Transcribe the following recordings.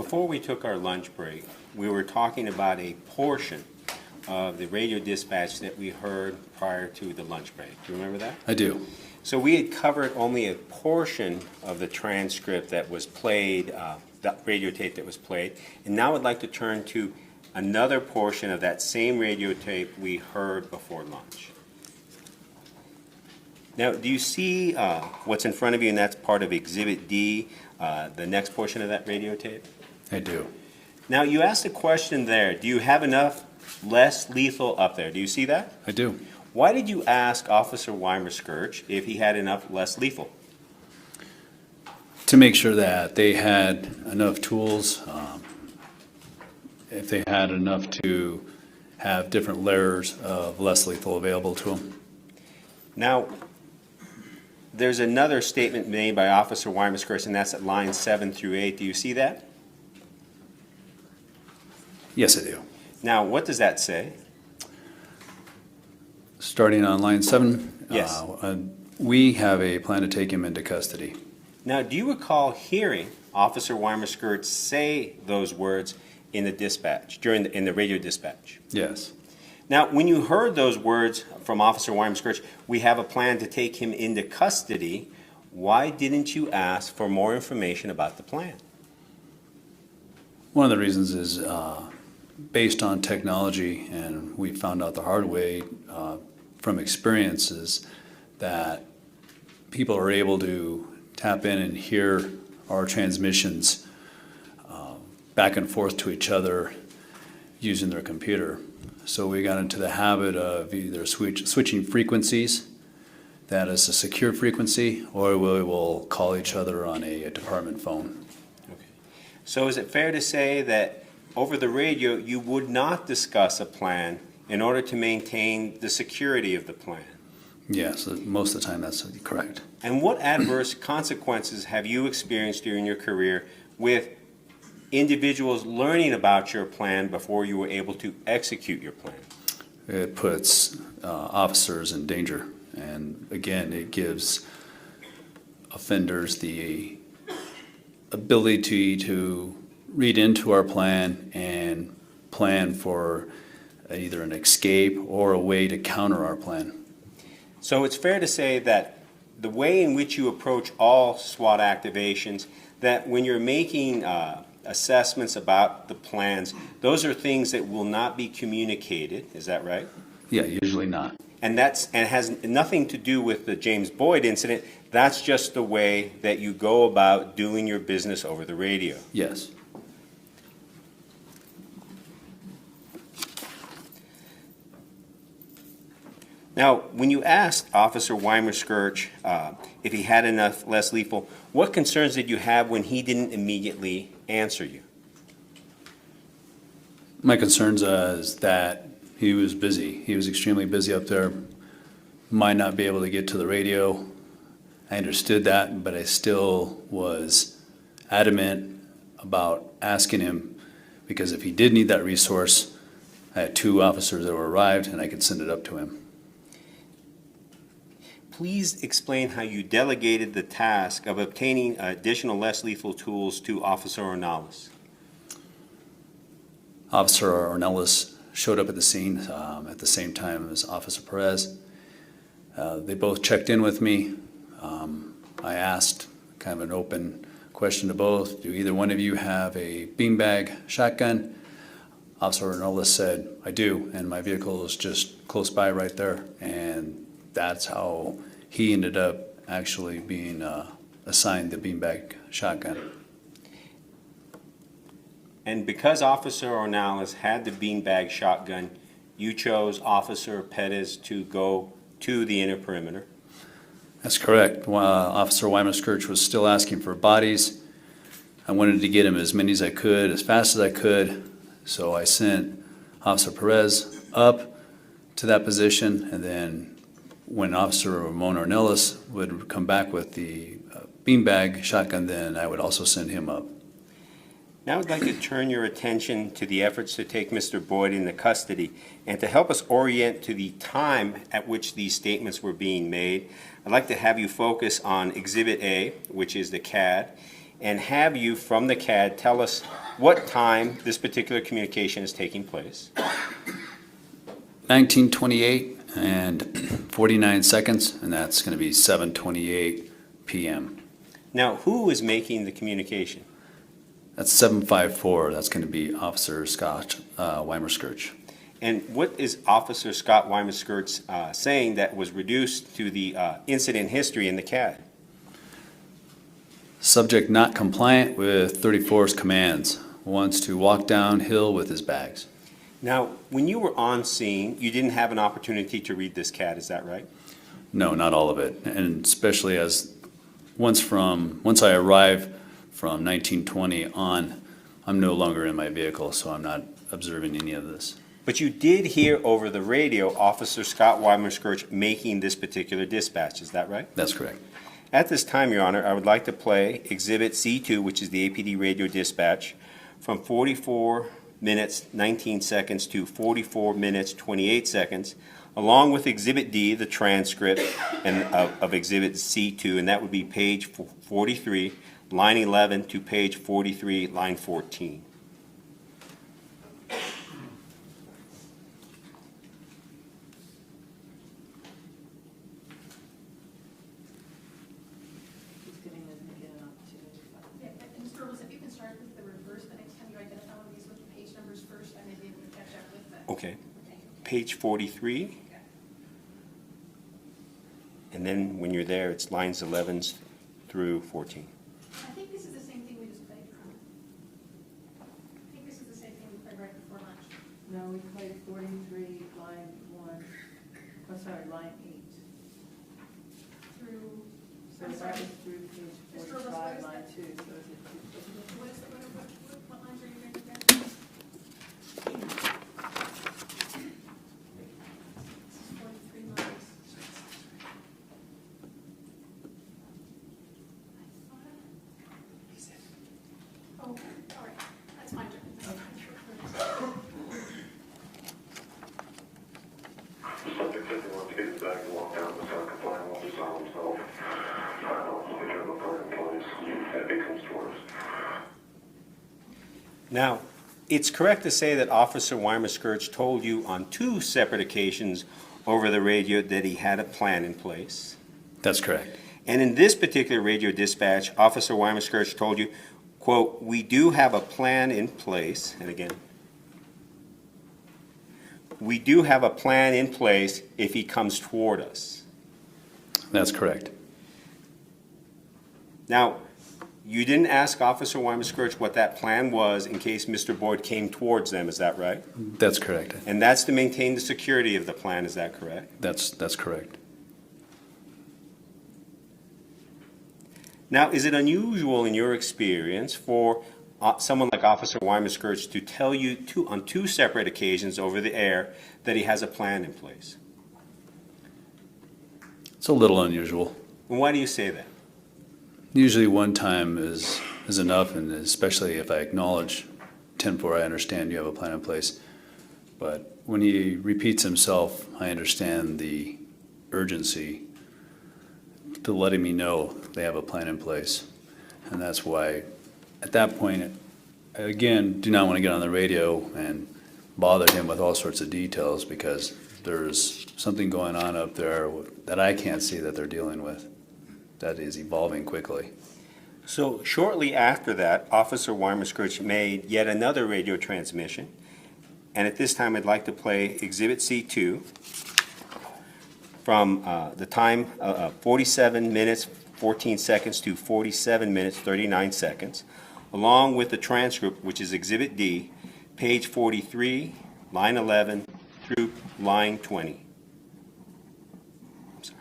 Before we took our lunch break, we were talking about a portion of the radio dispatch that we heard prior to the lunch break. Do you remember that? I do. So we had covered only a portion of the transcript that was played, the radio tape that was played, and now I'd like to turn to another portion of that same radio tape we heard before lunch. Now, do you see what's in front of you, and that's part of Exhibit D, the next portion of that radio tape? I do. Now, you asked a question there. Do you have enough less lethal up there? Do you see that? I do. Why did you ask Officer Wymer if he had enough less lethal? To make sure that they had enough tools, if they had enough to have different layers of less lethal available to them. Now, there's another statement made by Officer Wymer, and that's at lines 7 through 8. Do you see that? Yes, I do. Now, what does that say? Starting on line 7, Yes. We have a plan to take him into custody. Now, do you recall hearing Officer Wymer say those words in the dispatch, in the radio dispatch? Yes. Now, when you heard those words from Officer Wymer, we have a plan to take him into custody, why didn't you ask for more information about the plan? One of the reasons is based on technology, and we found out the hard way from experiences that people are able to tap in and hear our transmissions back and forth to each other using their computer. So we got into the habit of either switching frequencies, that is a secure frequency, or we will call each other on a department phone. Okay. So is it fair to say that over the radio you would not discuss a plan in order to maintain the security of the plan? Yes, most of the time that's correct. And what adverse consequences have you experienced during your career with individuals learning about your plan before you were able to execute your plan? It puts officers in danger, and again, it gives offenders the ability to read into our plan and plan for either an escape or a way to counter our plan. So it's fair to say that the way in which you approach all SWAT activations, that when you're making assessments about the plans, those are things that will not be communicated, is that right? Yeah, usually not. And has nothing to do with the James Boyd incident, that's just the way that you go about doing your business over the radio. Yes. Now, when you asked Officer Wymer if he had enough less lethal, what concerns did you have when he didn't immediately answer you? My concerns is that he was busy. He was extremely busy up there, might not be able to get to the radio. I understood that, but I still was adamant about asking him, because if he did need that resource, I had 2 officers that were arrived and I could send it up to him. Please explain how you delegated the task of obtaining additional less lethal tools to Officer Ornelas. Officer Ornelas showed up at the scene at the same time as Officer Perez. They both checked in with me. I asked kind of an open question to both. Do either one of you have a beanbag shotgun? Officer Ornelas said, I do, and my vehicle is just close by right there. And that's how he ended up actually being assigned the beanbag shotgun. And because Officer Ornelas had the beanbag shotgun, you chose Officer Perez to go to the inner perimeter? That's correct. Officer Wymer was still asking for bodies. I wanted to get him as many as I could, as fast as I could, so I sent Officer Perez up to that position, and then when Officer Ornelas would come back with the beanbag shotgun, then I would also send him up. Now I'd like to turn your attention to the efforts to take Mr. Boyd into custody, and to help us orient to the time at which these statements were being made, I'd like to have you focus on Exhibit A, which is the CAD, and have you from the CAD tell us what time this particular communication is taking place. 1928 and 49 seconds, and that's going to be 7:28 p.m. Now, who is making the communication? That's 754. That's going to be Officer Scott Wymer. And what is Officer Scott Wymer saying that was reduced to the incident history in the CAD? Subject not compliant with 34's commands. Wants to walk downhill with his bags. Now, when you were on scene, you didn't have an opportunity to read this CAD, is that right? No, not all of it. And especially as once I arrive from 1920 on, I'm no longer in my vehicle, so I'm not observing any of this. But you did hear over the radio Officer Scott Wymer making this particular dispatch, is that right? That's correct. At this time, Your Honor, I would like to play Exhibit C2, which is the APD radio dispatch, from 44 minutes 19 seconds to 44 minutes 28 seconds, along with Exhibit D, the transcript of Exhibit C2, and that would be page 43, line 11 to page 43, line 14. Mr. Ornelas, if you can start with the reverse, the next time you identify one of these with the page numbers first, I may be able to catch up with that. Okay. Page 43. And then when you're there, it's lines 11 through 14. I think this is the same thing we just played from. I think this is the same thing we played right before lunch. No, we played 43, line 1, oh, sorry, line 8. Through, So I'm that sorry. was through page Mr. Ornelas, what 45, is line that? 2, so is it What is the, what lines are you reading again? This is 43 lines. Oh, all right, that's my turn. Subject said he wants to get his bag and walk down without complying with his own self. We have a plan in place that becomes towards. Now, it's correct to say that Officer Wymer told you on 2 separate occasions over the radio that he had a plan in place. That's correct. And in this particular radio dispatch, Officer Wymer told you, quote, "We do have a plan in place," and again, "we do have a plan in place if he comes toward us." That's correct. Now, you didn't ask Officer Wymer what that plan was in case Mr. Boyd came towards them, is that right? That's correct. And that's to maintain the security of the plan, is that correct? That's correct. Now, is it unusual in your experience for someone like Officer Wymer to tell you on 2 separate occasions over the air that he has a plan in place? It's a little unusual. And why do you say that? Usually one time is enough, and especially if I acknowledge 10-4, I understand you have a plan in place. But when he repeats himself, I understand the urgency to letting me know they have a plan in place. And that's why, at that point, I, again, do not want to get on the radio and bother him with all sorts of details, because there's something going on up there that I can't see that they're dealing with that is evolving quickly. So shortly after that, Officer Wymer made yet another radio transmission. And at this time, I'd like to play Exhibit C2 from the time 47 minutes 14 seconds to 47 minutes 39 seconds, along with the transcript, which is Exhibit D, page 43, line 11 through line 20. I'm sorry.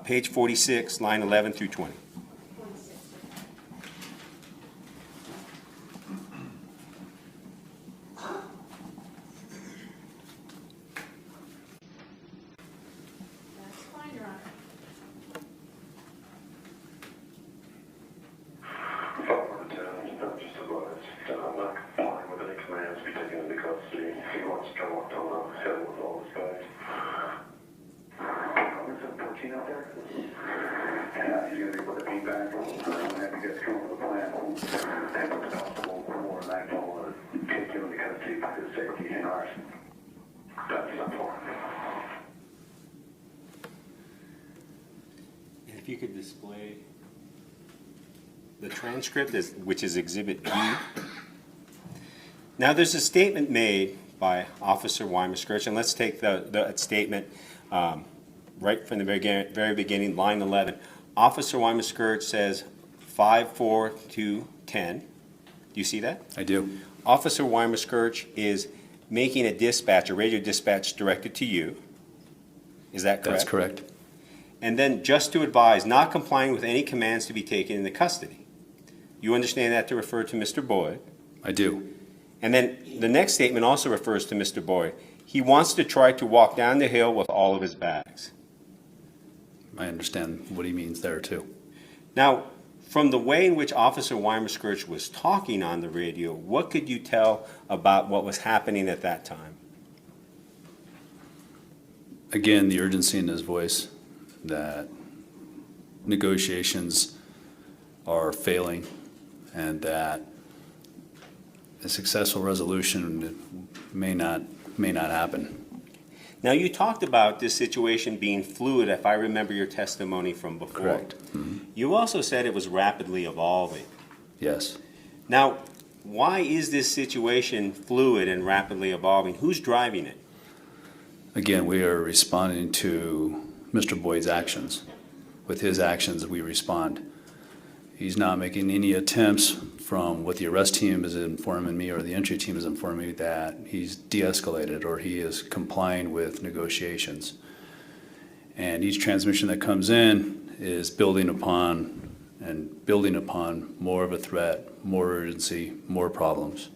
Page 46, line 11 through 20. That's fine, Your Honor. Follow the town, not just advise. I'm not complying with any commands to be taken into custody. He wants to walk down the hill with all his bags. Is it 14 out there? Yeah, he's going to be putting the feedback. I'm going to have you guys come up with a plan. If you could display the transcript, which is Exhibit B. Now, there's a statement made by Officer Wymer, and let's take that statement right from the very beginning, line 11. Officer Wymer says 5-4 to 10. Do you see that? I do. Officer Wymer is making a radio dispatch directed to you. Is that correct? That's correct. And then just to advise, not complying with any commands to be taken into custody. You understand that to refer to Mr. Boyd. I do. And then the next statement also refers to Mr. Boyd. He wants to try to walk down the hill with all of his bags. I understand what he means there too. Now, from the way in which Officer Wymer was talking on the radio, what could you tell about what was happening at that time? Again, the urgency in his voice, that negotiations are failing, and that a successful resolution may not happen. Now, you talked about this situation being fluid, if I remember your testimony from before. Correct. You also said it was rapidly evolving. Yes. Now, why is this situation fluid and rapidly evolving? Who's driving it? Again, we are responding to Mr. Boyd's actions. With his actions, we respond. He's not making any attempts from what the arrest team is informing me or the entry team is informing me that he's de-escalated or he is complying with negotiations. And each transmission that comes in is building upon more of a threat, more urgency, more problems.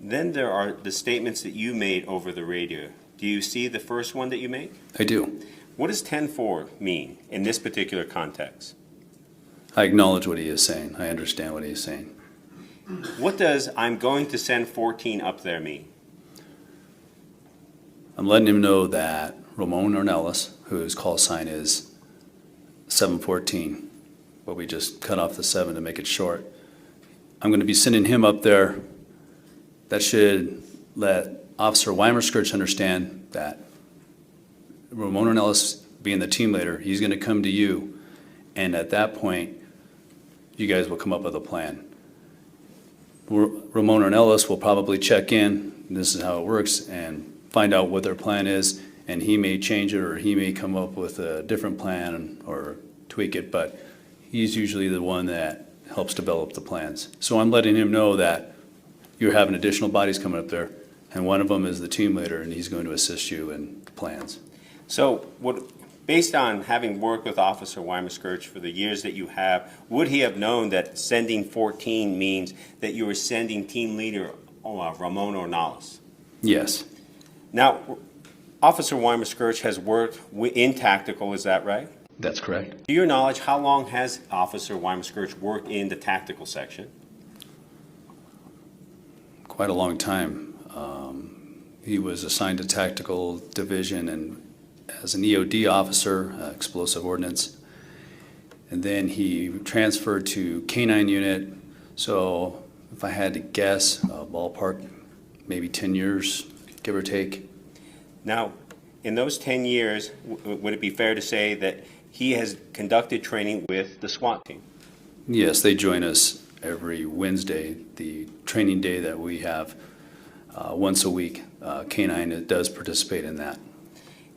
Then there are the statements that you made over the radio. Do you see the first one that you made? I do. What does 10-4 mean in this particular context? I acknowledge what he is saying. I understand what he is saying. What does "I'm going to send 14 up there" mean? I'm letting him know that Ramon Ornelas, whose call sign is 714, but we just cut off the 7 to make it short. I'm going to be sending him up there. That should let Officer Wymer understand that Ramon Ornelas, being the team leader, he's going to come to you, and at that point, you guys will come up with a plan. Ramon Ornelas will probably check in, and this is how it works, and find out what their plan is, and he may change it or he may come up with a different plan or tweak it, but he's usually the one that helps develop the plans. So I'm letting him know that you're having additional bodies coming up there, and one of them is the team leader, and he's going to assist you in the plans. So, based on having worked with Officer Wymer for the years that you have, would he have known that sending 14 means that you were sending team leader Ramon Ornelas? Yes. Now, Officer Wymer has worked in tactical, is that right? That's correct. To your knowledge, how long has Officer Wymer worked in the tactical section? Quite a long time. He was assigned to tactical division and as an EOD officer, explosive ordnance, and then he transferred to K-9 unit. So if I had to guess, ballpark, maybe 10 years, give or take. Now, in those 10 years, would it be fair to say that he has conducted training with the SWAT team? Yes, they join us every Wednesday, the training day that we have once a week. K-9 does participate in that.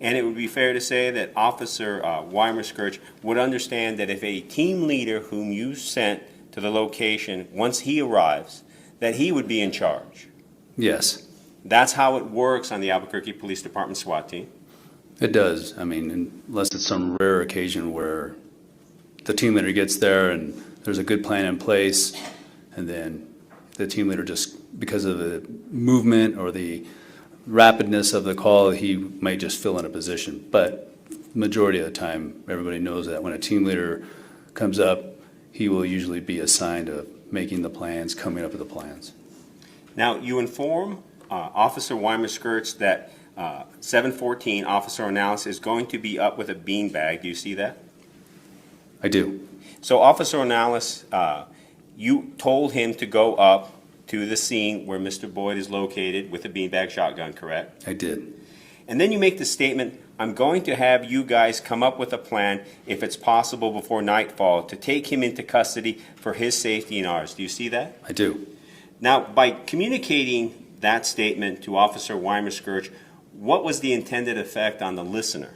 And it would be fair to say that Officer Wymer would understand that if a team leader whom you sent to the location, once he arrives, that he would be in charge. Yes. That's how it works on the Albuquerque Police Department SWAT team. It does. I mean, unless it's some rare occasion where the team leader gets there and there's a good plan in place, and then the team leader just, because of the movement or the rapidness of the call, he might just fill in a position. But majority of the time, everybody knows that when a team leader comes up, he will usually be assigned to making the plans, coming up with the plans. Now, you inform Officer Wymer that 714, Officer Ornelas, is going to be up with a beanbag. Do you see that? I do. So, Officer Ornelas, you told him to go up to the scene where Mr. Boyd is located with a beanbag shotgun, correct? I did. And then you make the statement, I'm going to have you guys come up with a plan, if it's possible before nightfall, to take him into custody for his safety and ours. Do you see that? I do. Now, by communicating that statement to Officer Wymer Scourge, what was the intended effect on the listener?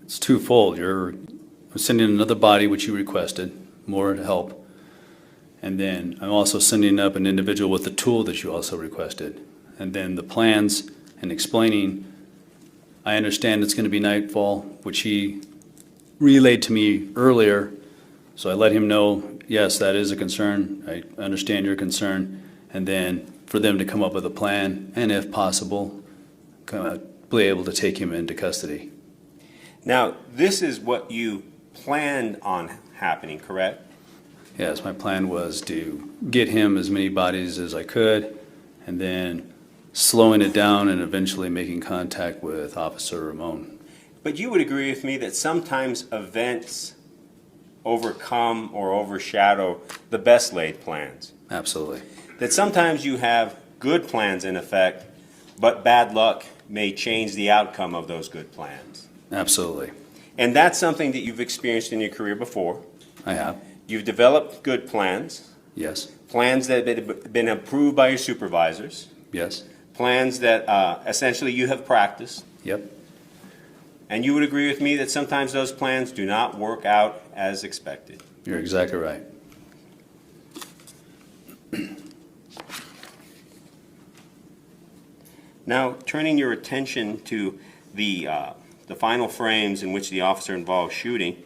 It's twofold. You're sending another body, which you requested, more to help. And then I'm also sending up an individual with the tool that you also requested. And then the plans and explaining, I understand it's going to be nightfall, which he relayed to me earlier. So I let him know, yes, that is a concern. I understand your concern. And then for them to come up with a plan, and if possible, be able to take him into custody. Now, this is what you planned on happening, correct? Yes, my plan was to get him as many bodies as I could, and then slowing it down and eventually making contact with Officer Ramon. But you would agree with me that sometimes events overcome or overshadow the best laid plans. Absolutely. That sometimes you have good plans in effect, but bad luck may change the outcome of those good plans. Absolutely. And that's something that you've experienced in your career before. I have. You've developed good plans, Yes. plans that have been approved by your supervisors, Yes. plans that essentially you have practiced. Yep. And you would agree with me that sometimes those plans do not work out as expected. You're exactly right. Now, turning your attention to the final frames in which the officer involved shooting,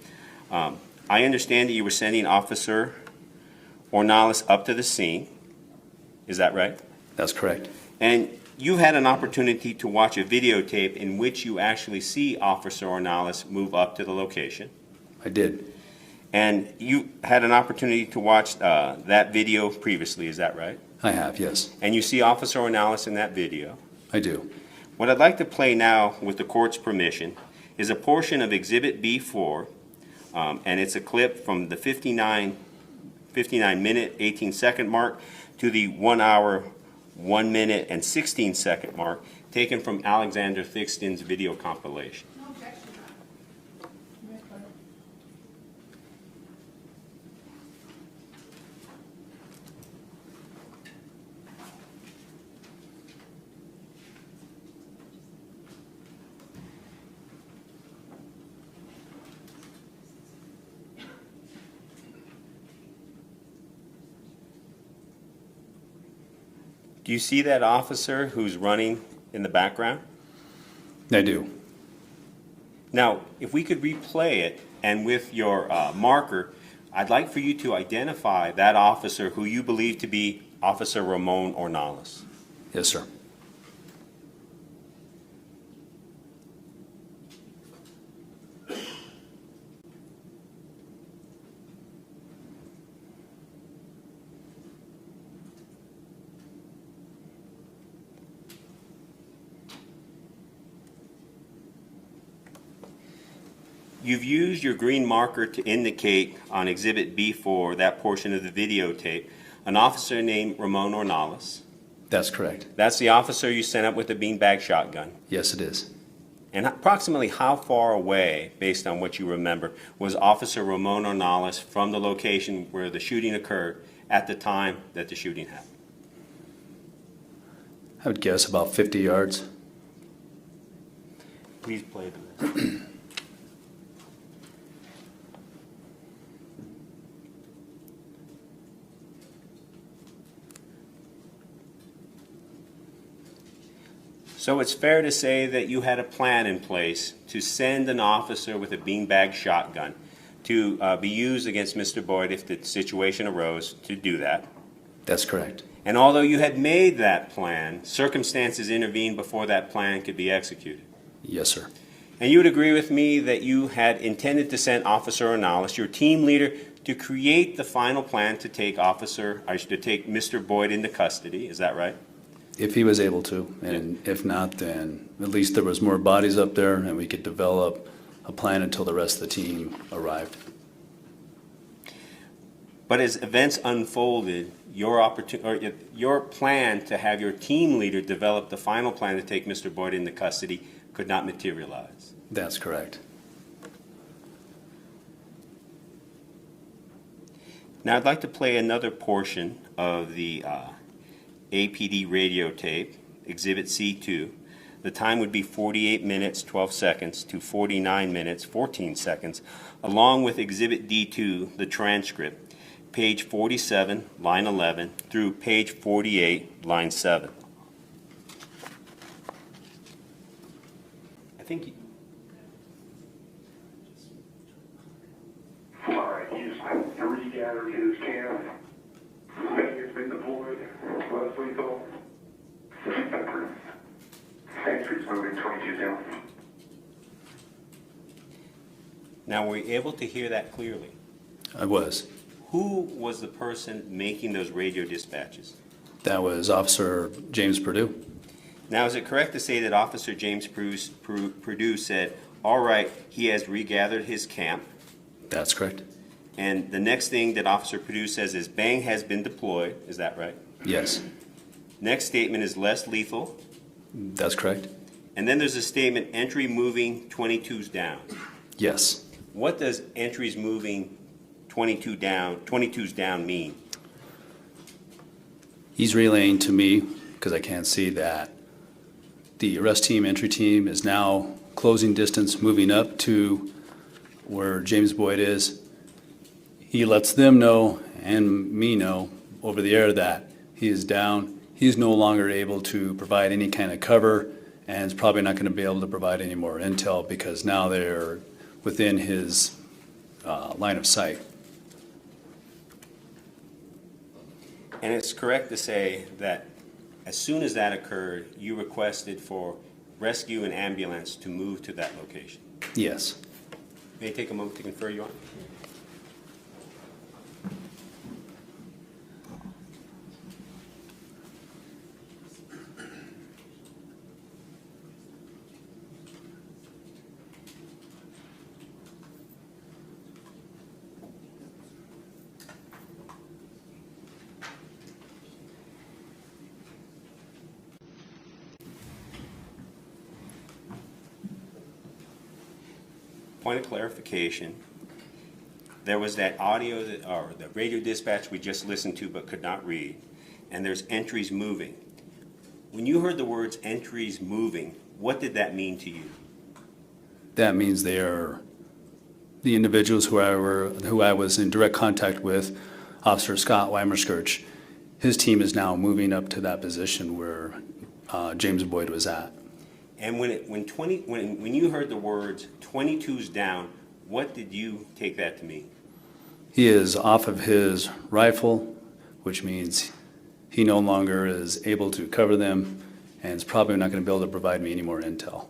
I understand that you were sending Officer Ornelas up to the scene. Is that right? That's correct. And you had an opportunity to watch a videotape in which you actually see Officer Ornelas move up to the location. I did. And you had an opportunity to watch that video previously, is that right? I have, yes. And you see Officer Ornelas in that video. I do. What I'd like to play now, with the court's permission, is a portion of Exhibit B4, and it's a clip from the 59-minute, 18-second mark to the 1 hour, 1 minute, and 16-second mark, taken from Alexander Thixton's video compilation. No objection. Do you see that officer who's running in the background? I do. Now, if we could replay it, and with your marker, I'd like for you to identify that officer who you believe to be Officer Ramon Ornelas. Yes, sir. You've used your green marker to indicate on Exhibit B4, that portion of the videotape, an officer named Ramon Ornelas. That's correct. That's the officer you sent up with the beanbag shotgun. Yes, it is. And approximately how far away, based on what you remember, was Officer Ramon Ornelas from the location where the shooting occurred at the time that the shooting happened? I would guess about 50 yards. Please play the rest. So it's fair to say that you had a plan in place to send an officer with a beanbag shotgun to be used against Mr. Boyd if the situation arose to do that. That's correct. And although you had made that plan, circumstances intervened before that plan could be executed. Yes, sir. And you would agree with me that you had intended to send Officer Ornelas, your team leader, to create the final plan to take Mr. Boyd into custody. Is that right? If he was able to, and if not, then at least there was more bodies up there and we could develop a plan until the rest of the team arrived. But as events unfolded, your plan to have your team leader develop the final plan to take Mr. Boyd into custody could not materialize. That's correct. Now I'd like to play another portion of the APD radio tape, Exhibit C2. The time would be 48 minutes, 12 seconds to 49 minutes, 14 seconds, along with Exhibit D2, the transcript, page 47, line 11, through page 48, line 7. I think All right, he's regathered his camp. Bang has been deployed. Less lethal. Entry's moving 22 down. now were you able to hear that clearly? I was. Who was the person making those radio dispatches? That was Officer James Perdue. Now, is it correct to say that Officer James Perdue said, all right, he has regathered his camp, That's correct. and the next thing that Officer Perdue says is bang has been deployed, is that right? Yes, Next statement is less lethal, that's correct. and then there's a statement, entry moving 22's down. Yes. What does entries moving 22's down mean? He's relaying to me, because I can't see, that the arrest team, entry team is now closing distance, moving up to where James Boyd is. He lets them know and me know over the air that he is down. He's no longer able to provide any kind of cover and is probably not going to be able to provide any more intel because now they're within his line of sight. And it's correct to say that as soon as that occurred, you requested for rescue and ambulance to move to that location. Yes. May I take a moment to confer, Your Honor? Point of clarification, there was that audio or the radio dispatch we just listened to but could not read, and there's entries moving. When you heard the words entries moving, what did that mean to you? That means they are the individuals who I was in direct contact with, Officer Scott Wymer. His team is now moving up to that position where James Boyd was at. And when you heard the words 22's down, what did you take that to mean? He is off of his rifle, which means he no longer is able to cover them and is probably not going to be able to provide me any more intel.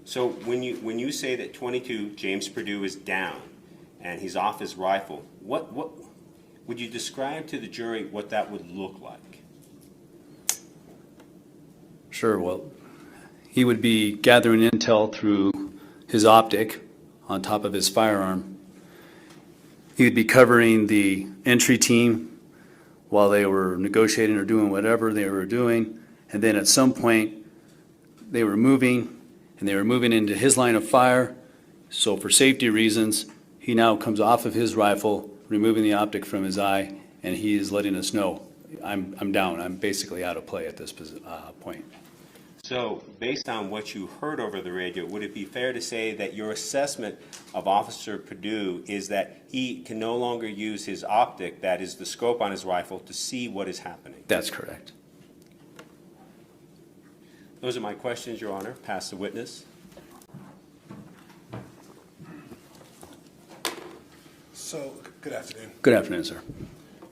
So when you say that 22, James Perdue, is down and he's off his rifle, what would you describe to the jury what that would look like? Sure, well, he would be gathering intel through his optic on top of his firearm. He would be covering the entry team while they were negotiating or doing whatever they were doing. And then at some point, they were moving, and they were moving into his line of fire. So for safety reasons, he now comes off of his rifle, removing the optic from his eye, and he is letting us know, I'm down. I'm basically out of play at this point. So, based on what you heard over the radio, would it be fair to say that your assessment of Officer Perdue is that he can no longer use his optic, that is the scope on his rifle, to see what is happening? That's correct. Those are my questions, Your Honor. Pass the witness. So, good afternoon. Good afternoon, sir.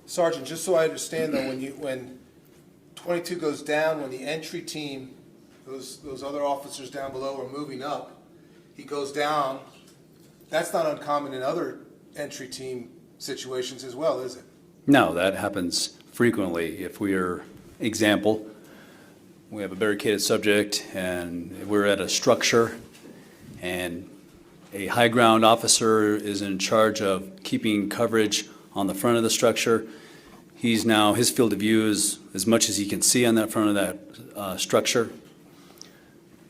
Sergeant, just so I understand though, when 22 goes down, when the entry team, those other officers down below are moving up, he goes down, that's not uncommon in other entry team situations as well, is it? No, that happens frequently. If we are, example, we have a barricaded subject and we're at a structure and a high ground officer is in charge of keeping coverage on the front of the structure. He's now, his field of view is as much as he can see on that front of that structure.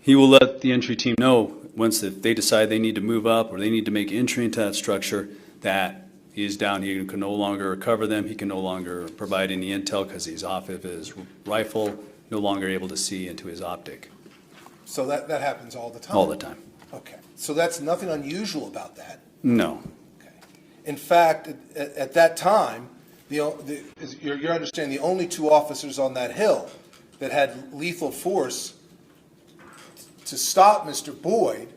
He will let the entry team know once if they decide they need to move up or they need to make entry into that structure that he's down. He can no longer cover them. He can no longer provide any intel because he's off of his rifle, no longer able to see into his optic. So that happens all the time? All the time. Okay, so that's nothing unusual about that? No. Okay. In fact, at that time, you're understanding the only two officers on that hill that had lethal force to stop Mr. Boyd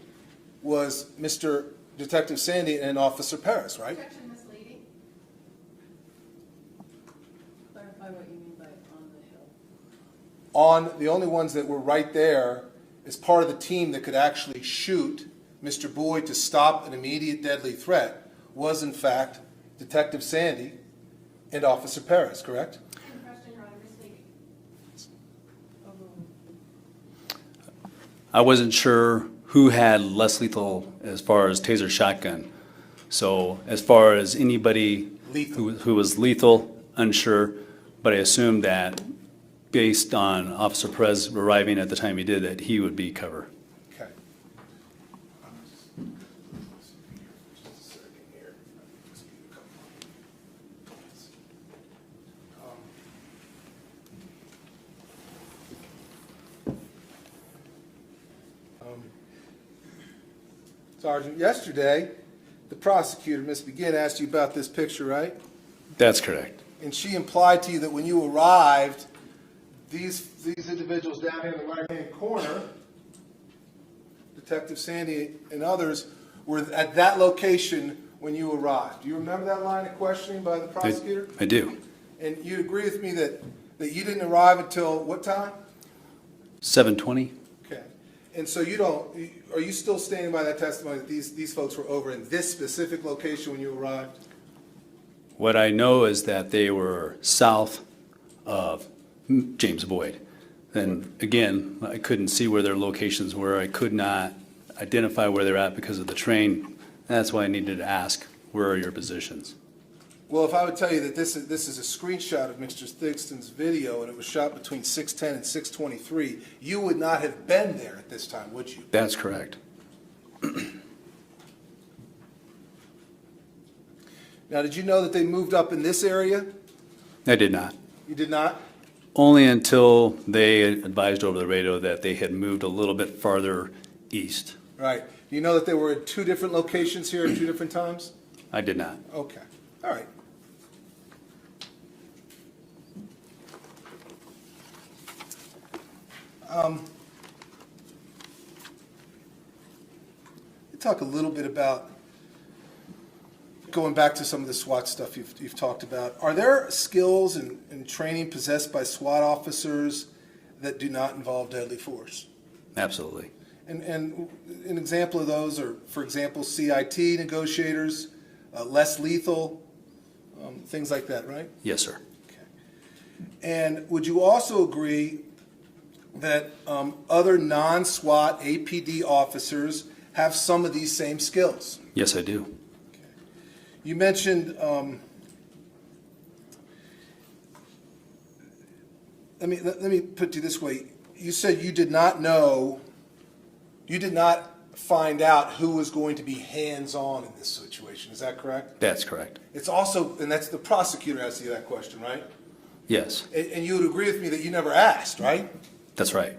was Mr. Detective Sandy and Officer Perez, right? Objection, misleading. Clarify what you mean by on the hill. On the only ones that were right there as part of the team that could actually shoot Mr. Boyd to stop an immediate deadly threat was in fact Detective Sandy and Officer Perez, correct? In question, Your Honor, misleading. I wasn't sure who had less lethal as far as taser shotgun. So as far as anybody who was lethal, unsure, but I assumed that based on Officer Perez arriving at the time he did that, he would be cover. Okay. Just a second here. Just give you a couple minutes. Sergeant, yesterday, the prosecutor, Ms. Begin, asked you about this picture, right? That's correct. And she implied to you that when you arrived, these individuals down here in the right-hand corner, Detective Sandy and others, were at that location when you arrived. Do you remember that line of questioning by the prosecutor? I do. And you'd agree with me that you didn't arrive until what time? 7:20? Okay. And so are you still standing by that testimony that these folks were over in this specific location when you arrived? What I know is that they were south of James Boyd. And again, I couldn't see where their locations were. I could not identify where they're at because of the train. That's why I needed to ask, where are your positions? Well, if I would tell you that this is a screenshot of Mr. Thigston's video and it was shot between 6:10 and 6:23, you would not have been there at this time, would you? That's correct. Now, did you know that they moved up in this area? I did not. You did not? Only until they advised over the radio that they had moved a little bit farther east. Right. Do you know that they were at two different locations here at two different times? I did not. Okay. All right. Talk a little bit about going back to some of the SWAT stuff you've talked about. Are there skills and training possessed by SWAT officers that do not involve deadly force? Absolutely. And an example of those are, for example, CIT negotiators, less lethal, things like that, right? Yes, sir. Okay. And would you also agree that other non-SWAT APD officers have some of these same skills? Yes, I do. Okay. You mentioned, let me put it this way. You said you did not find out who was going to be hands-on in this situation. Is that correct? That's correct. It's also, and that's the prosecutor asking you that question, right? Yes, And you would agree with me that you never asked, right? that's right.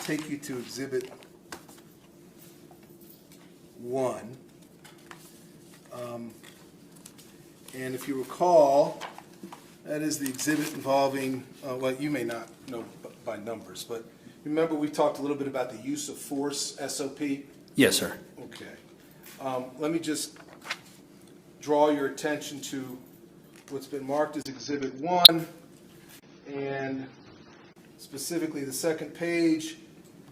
Take you to Exhibit 1. And if you recall, that is the exhibit involving, well, you may not know by numbers, but remember we talked a little bit about the use of force SOP? Yes, sir. Okay. Let me just draw your attention to what's been marked as Exhibit 1, and specifically the second page,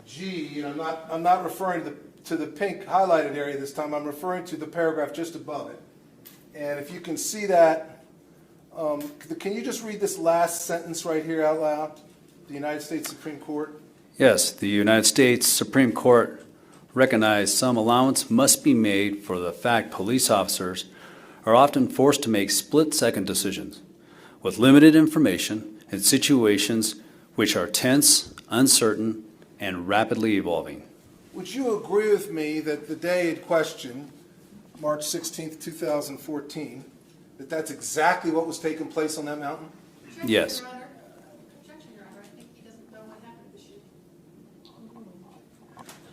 G, and I'm not referring to the pink highlighted area this time. I'm referring to the paragraph just above it. And if you can see that, can you just read this last sentence right here out loud? The United States Supreme Court. Yes, the United States Supreme Court recognized some allowance must be made for the fact police officers are often forced to make split-second decisions with limited information in situations which are tense, uncertain, and rapidly evolving. Would you agree with me that the day in question, March 16th, 2014, that that's exactly what was taking place on that mountain? Objection, Yes. Your Honor. Objection, Your Honor. I think he doesn't know what happened this year.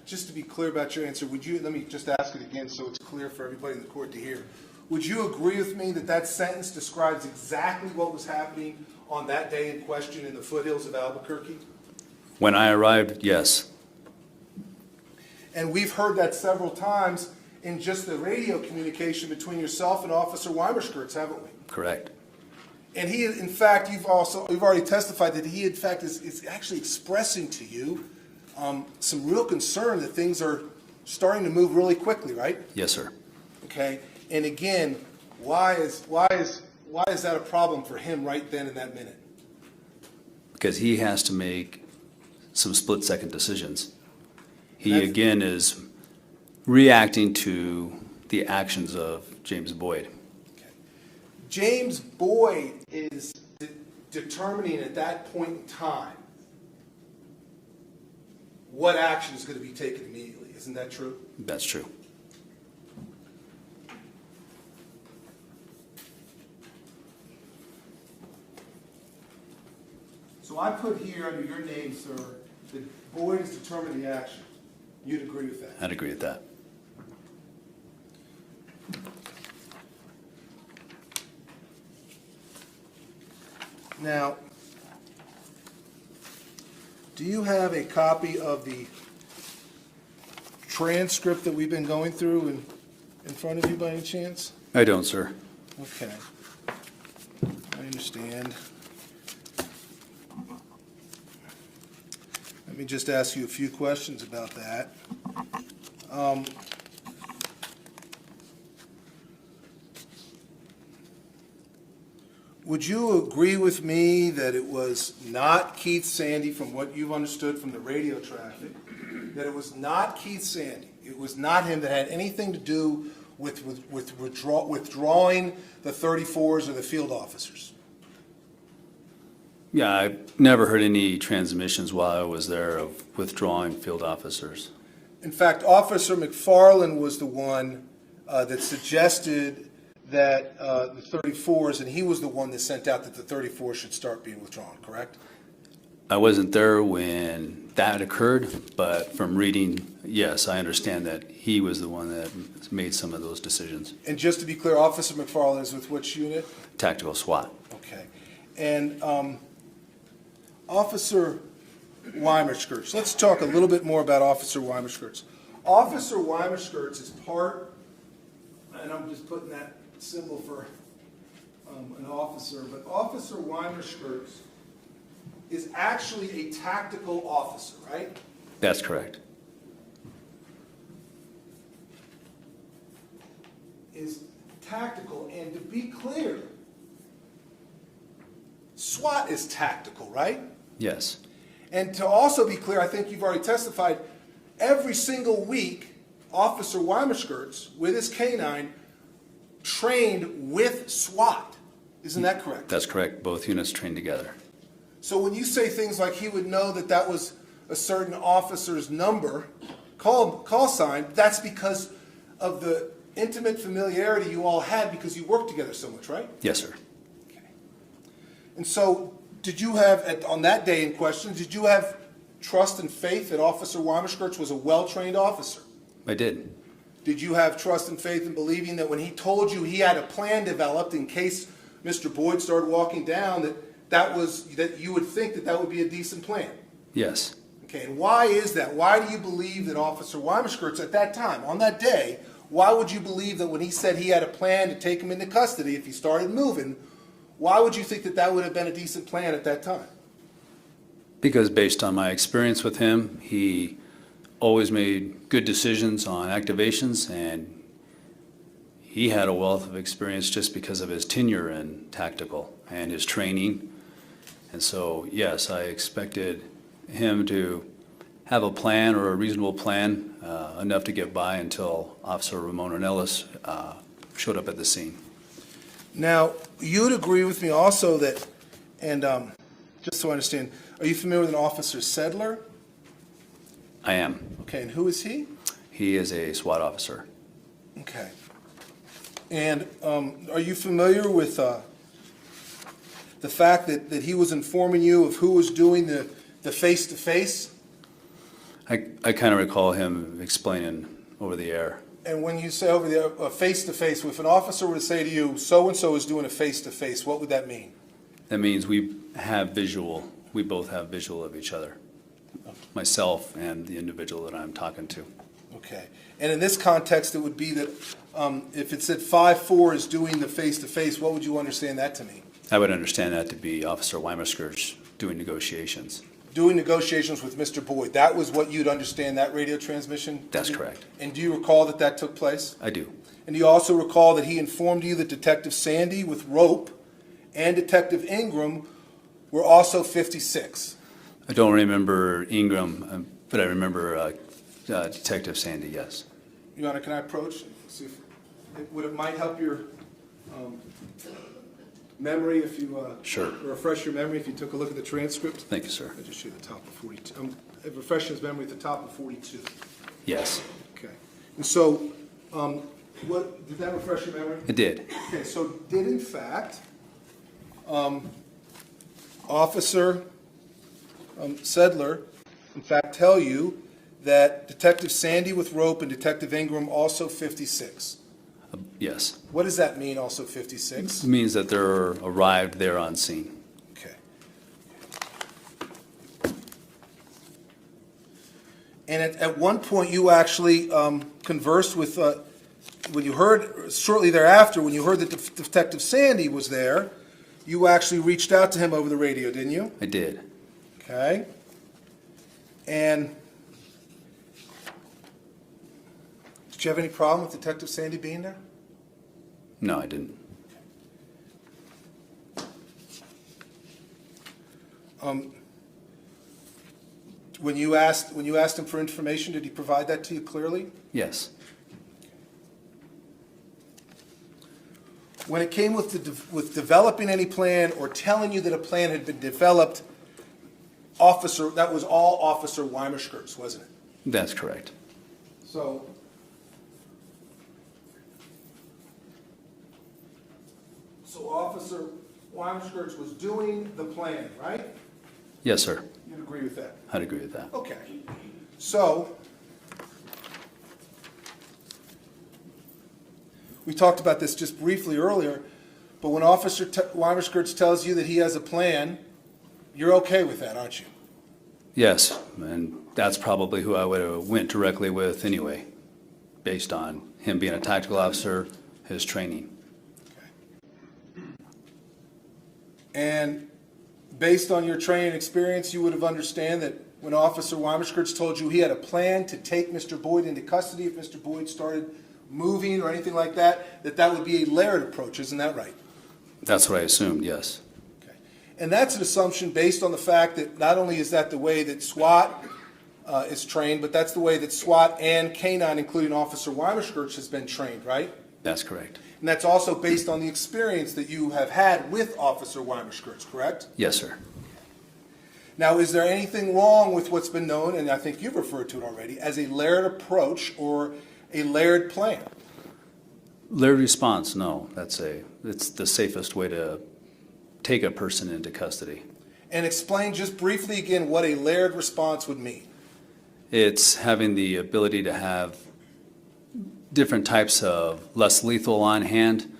Just to be clear about your answer, let me just ask it again so it's clear for everybody in the court to hear. Would you agree with me that that sentence describes exactly what was happening on that day in question in the foothills of Albuquerque? When I arrived, yes. And we've heard that several times in just the radio communication between yourself and Officer Wymer, haven't we? Correct. And he, in fact, you've already testified that he, in fact, is actually expressing to you some real concern that things are starting to move really quickly, right? Yes, sir. Okay. And again, why is that a problem for him right then in that minute? Because he has to make some split-second decisions. He, That's- again, is reacting to the actions of James Boyd. James Boyd is determining at that point in time what action is going to be taken immediately. Isn't that true? That's true. So I put here under your name, sir, that Boyd is determining the action. You'd agree with that? I'd agree with that. Now, do you have a copy of the transcript that we've been going through in front of you by any chance? I don't, sir. Okay. I understand. Let me just ask you a few questions about that. Would you agree with me that it was not Keith Sandy, from what you've understood from the radio traffic, that it was not Keith Sandy, it was not him that had anything to do with withdrawing the 34s or the field officers? Yeah, I've never heard any transmissions while I was there of withdrawing field officers. In fact, Officer McFarland was the one that suggested that the 34s, and he was the one that sent out that the 34s should start being withdrawn, correct? I wasn't there when that occurred, but from reading, yes, I understand that he was the one that made some of those decisions. And just to be clear, Officer McFarland is with which unit? Tactical SWAT. Okay. And Officer Wymer, let's talk a little bit more about Officer Wymer. Officer Wymer is part, and I'm just putting that symbol for an officer, but Officer Wymer is actually a tactical officer, right? That's correct. Is tactical, and to be clear, SWAT is tactical, right? Yes. And to also be clear, I think you've already testified, every single week, Officer Wymer with his canine, trained with SWAT. Isn't that correct? That's correct. Both units trained together. So when you say things like he would know that that was a certain officer's number, call sign, that's because of the intimate familiarity you all had because you worked together so much, right? Yes, sir. Okay. And so did you have, on that day in question, did you have trust and faith that Officer Wymer was a well-trained officer? I did. Did you have trust and faith in believing that when he told you he had a plan developed in case Mr. Boyd started walking down, that you would think that would be a decent plan? Yes. Okay, and why is that? Why do you believe that Officer Wymer at that time, on that day, why would you believe that when he said he had a plan to take him into custody if he started moving, why would you think that would have been a decent plan at that time? Because based on my experience with him, he always made good decisions on activations, and he had a wealth of experience just because of his tenure in tactical and his training. And so, yes, I expected him to have a plan or a reasonable plan, enough to get by until Officer Ornelas showed up at the scene. Now, you'd agree with me also that, and just so I understand, are you familiar with an Officer Sedler? I am. Okay, and who is he? He is a SWAT officer. Okay. And are you familiar with the fact that he was informing you of who was doing the face-to-face? I kind of recall him explaining over the air. And when you say over the face-to-face, if an officer were to say to you, so-and-so is doing a face-to-face, what would that mean? That means we both have visual of each other, myself and the individual that I'm talking to. Okay. And in this context, it would be that if it said 5-4 is doing the face-to-face, what would you understand that to mean? I would understand that to be Officer Wymer doing negotiations. Doing negotiations with Mr. Boyd. That was what you'd understand that radio transmission? That's correct. And do you recall that took place? I do. And do you also recall that he informed you that Detective Sandy with rope and Detective Ingram were also 56? I don't remember Ingram, but I remember Detective Sandy, yes. Your Honor, can I approach? See if it might help your memory if you Sure. refresh your memory if you took a look at the transcript. Thank you, sir. I just show you the top of 42. Refresh his memory at the top of 42. Yes, Okay. And so, what did that refresh your memory? it did. Okay, so did in fact, Officer Sedler, in fact, tell you that Detective Sandy with rope and Detective Ingram also 56? Yes. What does that mean, also 56? It means that they're arrived there on scene. Okay. And at one point, you actually conversed with, when you heard, shortly thereafter, when you heard that Detective Sandy was there, you actually reached out to him over the radio, didn't you? I did. Okay. And did you have any problem with Detective Sandy being there? No, I didn't. When you asked him for information, did he provide that to you clearly? Yes. When it came with developing any plan or telling you that a plan had been developed, that was all Officer Wymer, wasn't it? That's correct. So Officer Wymer was doing the plan, right? Yes, sir. You'd agree with that? I'd agree with that. Okay. So we talked about this just briefly earlier, but when Officer Wymer tells you that he has a plan, you're okay with that, aren't you? Yes, and that's probably who I would have went directly with anyway, based on him being a tactical officer, his training. And based on your training experience, you would have understand that when Officer Wymer told you he had a plan to take Mr. Boyd into custody if Mr. Boyd started moving or anything like that, that would be a layered approach, isn't that right? That's what I assumed, yes. Okay. And that's an assumption based on the fact that not only is that the way that SWAT is trained, but that's the way that SWAT and K-9, including Officer Wymer has been trained, right? That's correct. And that's also based on the experience that you have had with Officer Wymer, correct? Yes, sir. Now, is there anything wrong with what's been known, and I think you've referred to it already, as a layered approach or a layered plan? Layered response, no. It's the safest way to take a person into custody. And explain just briefly again what a layered response would mean. It's having the ability to have different types of less lethal on hand,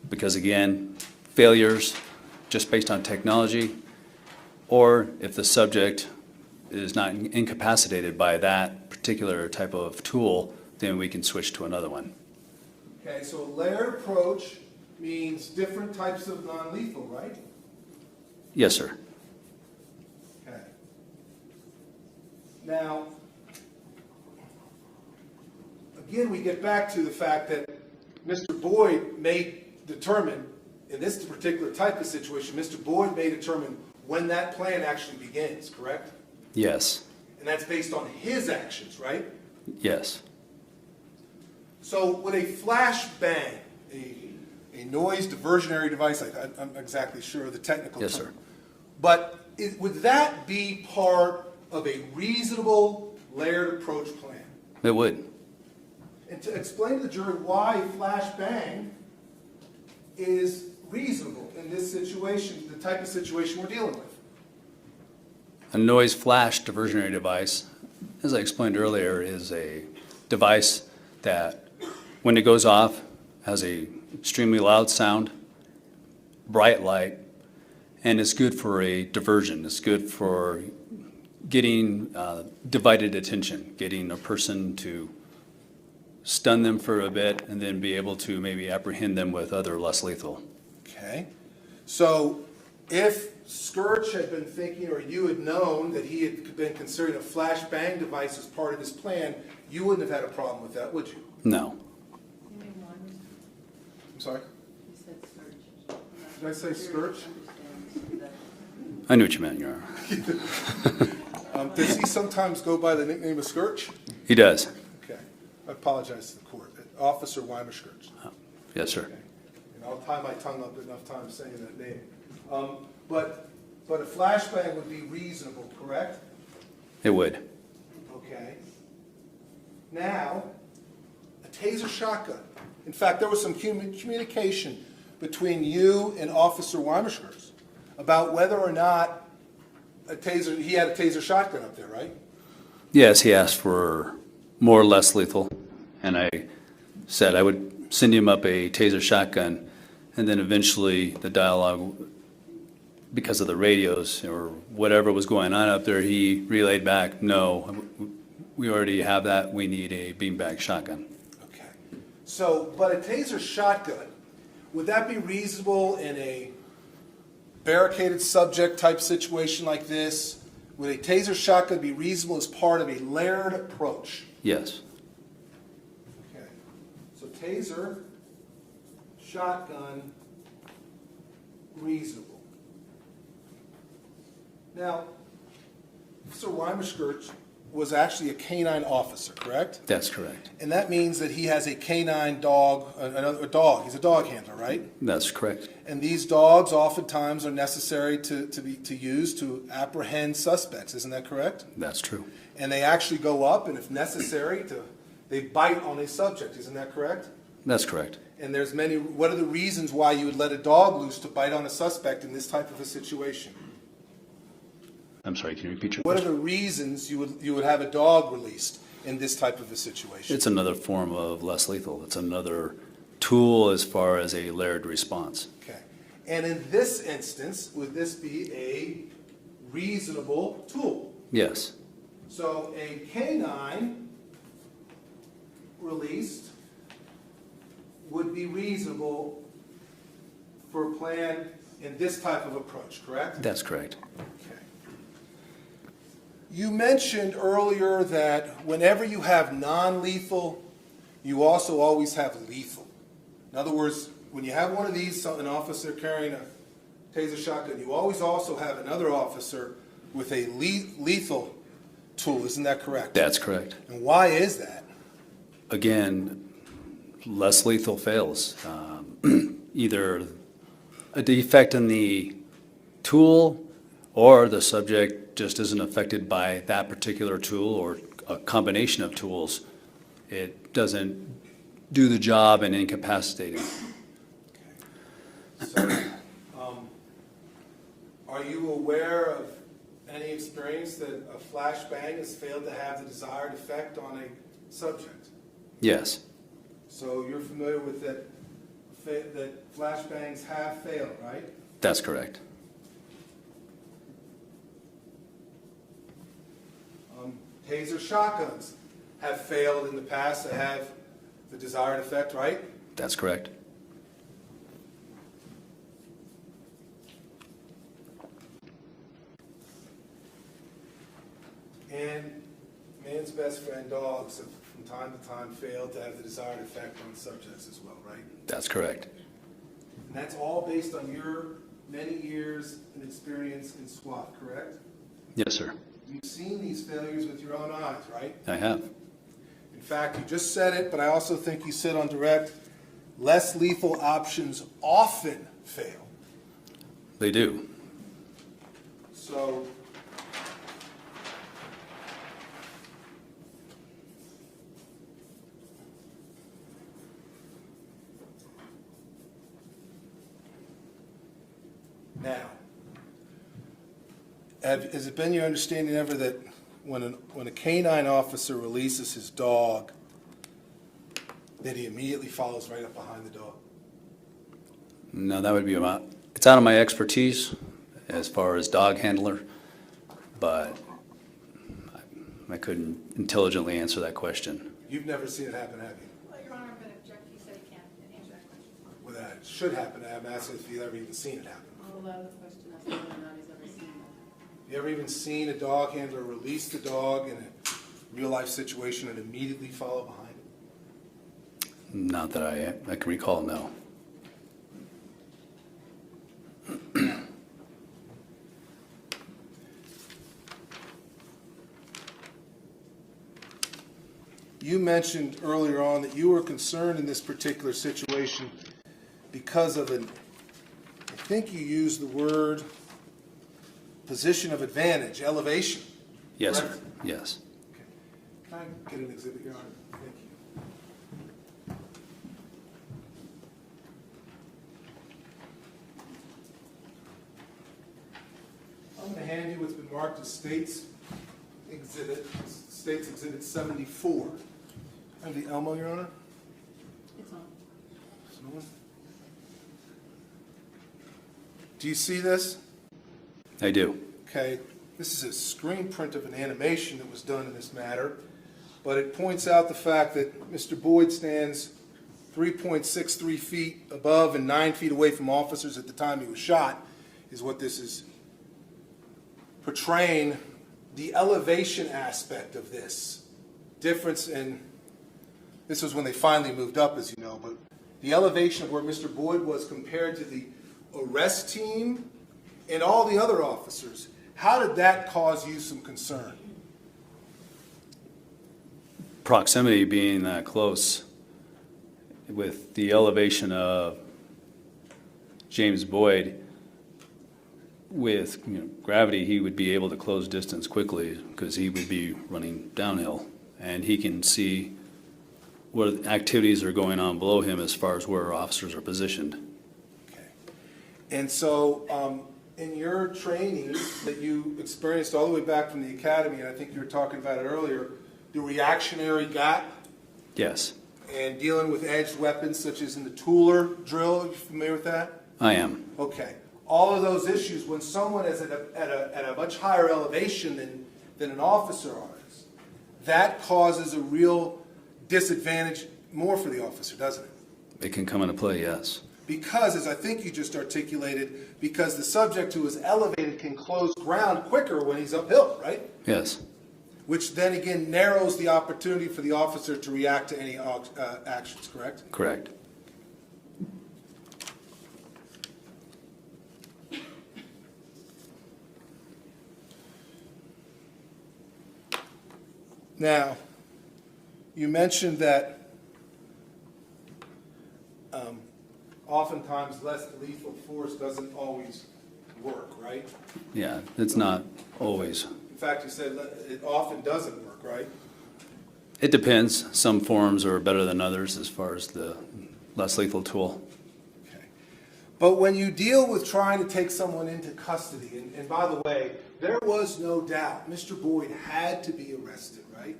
because again, failures just based on technology, or if the subject is not incapacitated by that particular type of tool, then we can switch to another one. Okay, so a layered approach means different types of non-lethal, right? Yes, sir. Okay. Now, again, we get back to the fact that Mr. Boyd may determine, in this particular type of situation, Mr. Boyd may determine when that plan actually begins, correct? Yes, And that's based on his actions, right? yes, So with a flashbang, a noise diversionary device, I'm not exactly sure of the technical term. yes, sir. But would that be part of a reasonable layered approach plan? It would. And to explain to the jury why flashbang is reasonable in this situation, the type of situation we're dealing with. A noise flash diversionary device, as I explained earlier, is a device that, when it goes off, has a extremely loud sound, bright light, and it's good for a diversion. It's good for getting divided attention, getting a person to stun them for a bit and then be able to maybe apprehend them with other less lethal. Okay. So if Scourge had been thinking, or you had known that he had been considering a flashbang device as part of his plan, you wouldn't have had a problem with that, would you? No. You mean one? I'm sorry? You said search. Did I say Scourge? I knew what you meant, Your Honor. Does he sometimes go by the nickname of Scourge? He does. Okay. I apologize to the court. Officer Wymer Scourge. Yes, sir. Okay. And I'll tie my tongue up enough time saying that name. But a flashbang would be reasonable, correct? It would. Okay. Now, a taser shotgun. In fact, there was some communication between you and Officer Weimerskirts about whether or not he had a taser shotgun up there, right? Yes, he asked for more or less lethal, and I said I would send him up a taser shotgun, and then eventually the dialogue, because of the radios or whatever was going on up there, he relayed back, no, we already have that, we need a beanbag shotgun. Okay. So, but a taser shotgun, would that be reasonable in a barricaded subject type situation like this? Would a taser shotgun be reasonable as part of a layered approach? Yes, Okay. So taser, shotgun, reasonable. Now, Officer Weimerskirch was actually a canine officer, correct? that's correct. And that means that he has a canine dog, a dog. He's a dog handler, right? That's correct. And these dogs oftentimes are necessary to use to apprehend suspects. Isn't that correct? That's true. And they actually go up, and if necessary, they bite on a subject. Isn't that correct? That's correct. And there's many. What are the reasons why you would let a dog loose to bite on a suspect in this type of a situation? I'm sorry, can you repeat your What are question? the reasons you would have a dog released in this type of a situation? It's another form of less lethal. It's another tool as far as a layered response. Okay. And in this instance, would this be a reasonable tool? Yes, So a canine released would be reasonable for a plan in this type of approach, correct? that's correct. Okay. You mentioned earlier that whenever you have non-lethal, you also always have lethal. In other words, when you have one of these, an officer carrying a taser shotgun, you always also have another officer with a lethal tool. Isn't that correct? That's correct. And why is that? Again, less lethal fails. Either a defect in the tool or the subject just isn't affected by that particular tool or a combination of tools. It doesn't do the job and incapacitate him. So, are you aware of any experience that a flashbang has failed to have the desired effect on a subject? Yes, So you're familiar with that flashbangs have failed, right? that's correct. Taser shotguns have failed in the past to have the desired effect, right? That's correct. And man's best friend dogs have, from time to time failed to have the desired effect on subjects as well, right? That's correct. And that's all based on your many years and experience in SWAT, correct? Yes, sir. You've seen these failures with your own eyes, right? I have. In fact, you just said it, but I also think you said on direct, less lethal options often fail. They do. So, now, has it been your understanding ever that when a canine officer releases his dog, that he immediately follows right up behind the dog? No, that would be it's out of my expertise as far as dog handler, but I couldn't intelligently answer that question. You've never seen it happen, have you? Well, Your Honor, I'm going to object. He said he can't answer that question. Well, that should happen. I'm asking if you've ever even seen it happen. I'll allow the question as to whether or not he's ever seen that. You ever even seen a dog handler release the dog in a real-life situation and immediately follow behind it? Not that I can recall, no. You mentioned earlier on that you were concerned in this particular situation because of I think you used the word position of advantage, elevation. Yes, correct? sir. Yes. Okay. Can I get an exhibit, Your Honor? Thank you. I'm going to hand you what's been marked as States Exhibit 74. And the Elmo, Your Honor? It's on. There's no one? Do you see this? I do. Okay, this is a screen print of an animation that was done in this matter, but it points out the fact that Mr. Boyd stands 3.63 feet above and 9 feet away from officers at the time he was shot, is what this is portraying. The elevation aspect of this difference in, this was when they finally moved up, as you know, but the elevation of where Mr. Boyd was compared to the arrest team and all the other officers, how did that cause you some concern? Proximity being that close with the elevation of James Boyd, with gravity, he would be able to close distance quickly because he would be running downhill, and he can see what activities are going on below him as far as where officers are positioned. Okay. And so in your training that you experienced all the way back from the academy, and I think you were talking about it earlier, the reactionary gap Yes, and dealing with edged weapons such as in the Tooler drill, are you familiar with that? I am. Okay. All of those issues, when someone is at a much higher elevation than an officer is, that causes a real disadvantage more for the officer, doesn't it? It can come into play, yes. Because, as I think you just articulated, because the subject who is elevated can close ground quicker when he's uphill, right? Yes, Which then again narrows the opportunity for the officer to react to any actions, correct? correct. Now, you mentioned that oftentimes less lethal force doesn't always work, right? Yeah, it's not always. In fact, you said it often doesn't work, right? It depends. Some forms are better than others as far as the less lethal tool. Okay. But when you deal with trying to take someone into custody, and by the way, there was no doubt Mr. Boyd had to be arrested, right?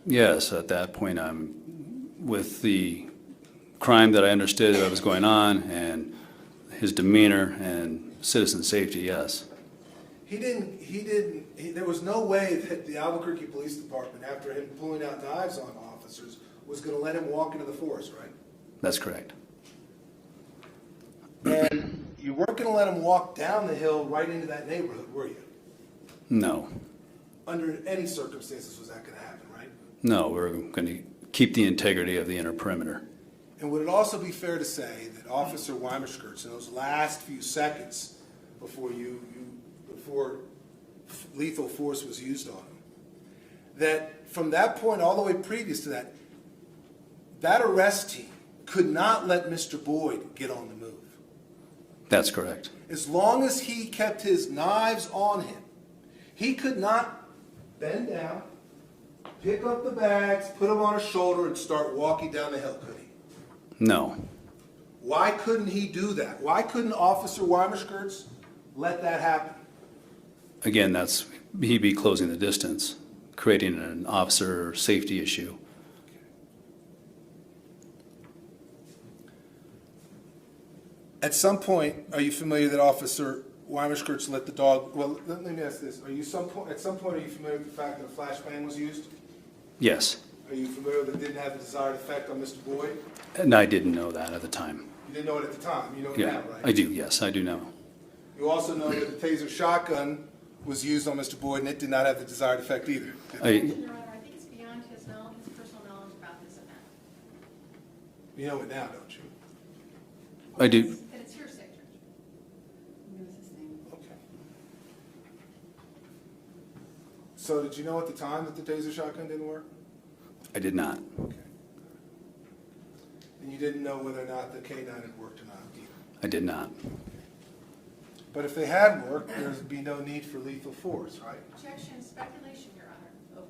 Yes, at that point, with the crime that I understood that was going on and his demeanor and citizen safety, yes. There was no way that the Albuquerque Police Department, after him pulling out knives on officers, was going to let him walk into the forest, right? That's correct. And you weren't going to let him walk down the hill right into that neighborhood, were you? No, Under any circumstances was that going to happen, right? No, we're going to keep the integrity of the inner perimeter. And would it also be fair to say that Officer Wymer in those last few seconds before before lethal force was used on him, that from that point all the way previous to that, that arrest team could not let Mr. Boyd get on the move? That's correct. As long as he kept his knives on him, he could not bend down, pick up the bags, put them on his shoulder, and start walking down the hill, could he? No. Why couldn't he do that? Why couldn't Officer Wymer let that happen? Again, he'd be closing the distance, creating an officer safety issue. At some point, are you familiar that Officer Wymer let the dog, well, let me ask this. At some point, are you familiar with the fact that a flashbang was used? Yes. Are you familiar that it didn't have the desired effect on Mr. Boyd? And I didn't know that at the time. You didn't know it at the time. You know it Yeah, now, right? I do, yes, I do know. You also know that the taser shotgun was used on Mr. Boyd, and it did not have the desired effect either. Your Honor, I think it's beyond his personal knowledge about this event. You know it now, don't you? I do. That it's hearsay, Judge. Give us his name. Okay. So did you know at the time that the taser shotgun didn't work? I did not. Okay. And you didn't know whether or not the K9 had worked or not either? I did not. But if they had worked, there'd be no need for lethal force, right? Objection, speculation, Your Honor.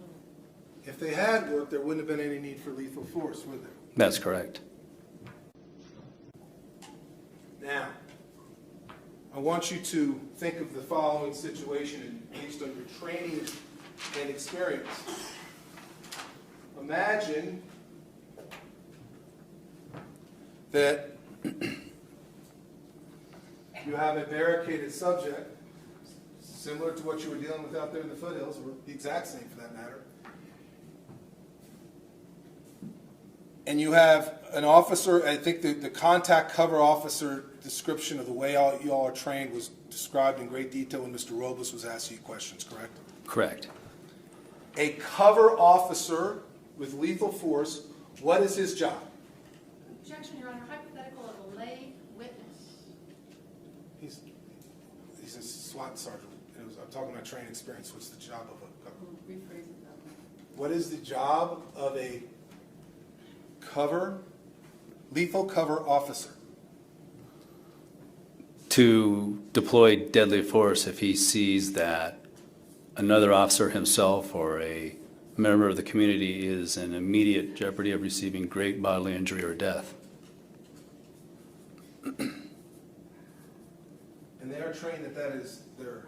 If they had worked, there wouldn't have been any need for lethal force, would there? That's correct. Now, I want you to think of the following situation based on your training and experience. Imagine that you have a barricaded subject, similar to what you were dealing with out there in the foothills, or the exact same for that matter. And you have an officer, I think the contact cover officer description of the way you all are trained was described in great detail when Mr. Robles was asking you questions, correct? Correct. A cover officer with lethal force, what is his job? Objection, Your Honor. Hypothetical of a lay witness. He's a SWAT sergeant. I'm talking about training experience. What's the job of a cover? Rephrase it that way. What is the job of a lethal cover officer? To deploy deadly force if he sees that another officer himself or a member of the community is in immediate jeopardy of receiving great bodily injury or death. And they are trained that is their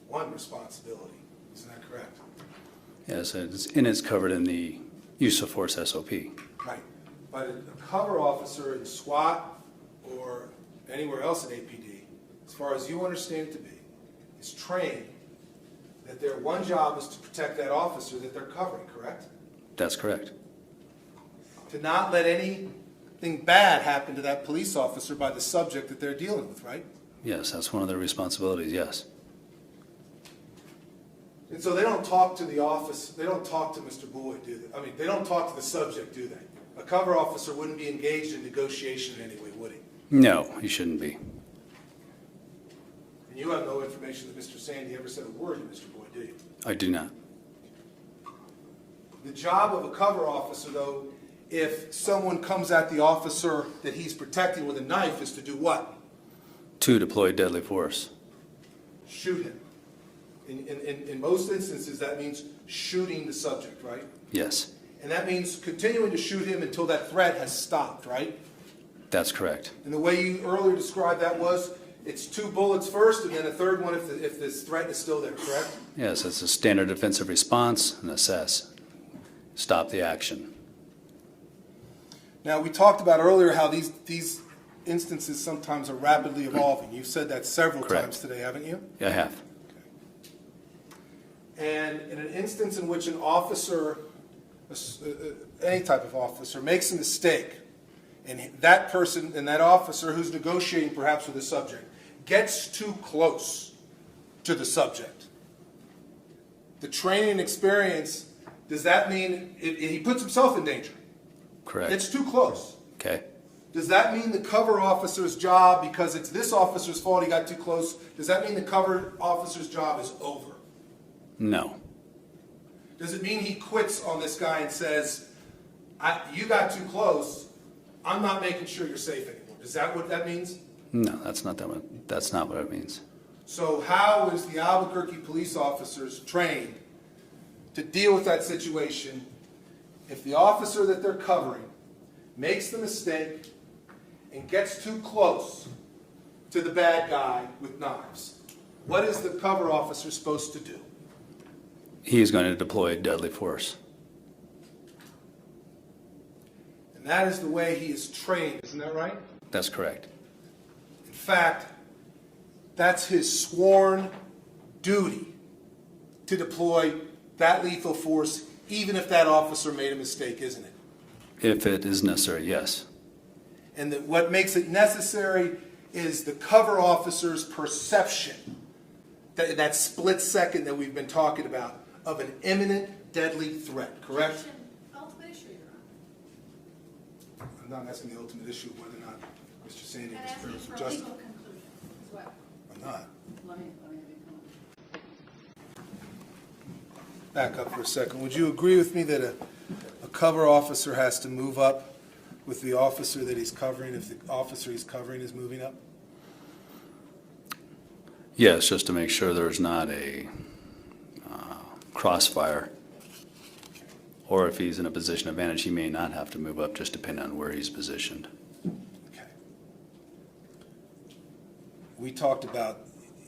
one responsibility. Isn't that correct? Yes, it's covered in the use of force SOP. Right. But a cover officer in SWAT or anywhere else in APD, as far as you understand it to be, is trained that their one job is to protect that officer that they're covering, correct? That's correct. To not let anything bad happen to that police officer by the subject that they're dealing with, right? Yes, that's one of their responsibilities, yes. And so they don't talk to the office, they don't talk to Mr. Boyd, do they? I mean, they don't talk to the subject, do they? A cover officer wouldn't be engaged in negotiation in any way, would he? No, he shouldn't be. And you have no information that Mr. Sandy ever said a word to Mr. Boyd, do you? I do not. The job of a cover officer, though, if someone comes at the officer that he's protecting with a knife, is to do what? To deploy deadly force. Shoot him. In most instances, that means shooting the subject, right? Yes, And that means continuing to shoot him until that threat has stopped, right? that's correct. And the way you earlier described that was, it's 2 bullets first, and then a third one if this threat is still there, correct? Yes, it's a standard defensive response and assess. Stop the action. Now, we talked about earlier how these instances sometimes are rapidly evolving. You've said that several Correct. times today, haven't you? I have. And in an instance in which an officer, any type of officer, makes a mistake, and that person and that officer who's negotiating perhaps with the subject gets too close to the subject, the training and experience does that mean he puts himself in danger? Correct. It's too close. Okay. Does that mean the cover officer's job, because it's this officer's fault he got too close, does that mean the cover officer's job is over? No. Does it mean he quits on this guy and says, you got too close, I'm not making sure you're safe anymore? Is that what that means? No, that's not what it means. So how is the Albuquerque police officers trained to deal with that situation if the officer that they're covering makes the mistake and gets too close to the bad guy with knives? What is the cover officer supposed to do? He is going to deploy deadly force. And that is the way he is trained, isn't that right? That's correct. In fact, that's his sworn duty to deploy that lethal force, even if that officer made a mistake, isn't it? If it is necessary, yes. And that what makes it necessary is the cover officer's perception, that split second that we've been talking about, of an imminent deadly threat, correct? Ultimate issue, Your Honor. I'm not asking the ultimate issue of whether or not Mr. Sandy And was asking fair for or a just. legal conclusion as well. I'm not. Let me have you come on. Back up for a second. Would you agree with me that a cover officer has to move up with the officer that he's covering if the officer he's covering is moving up? Yes, just to make sure there's not a crossfire. Or if he's in a position of advantage, he may not have to move up, just depending on where he's positioned. Okay. We talked about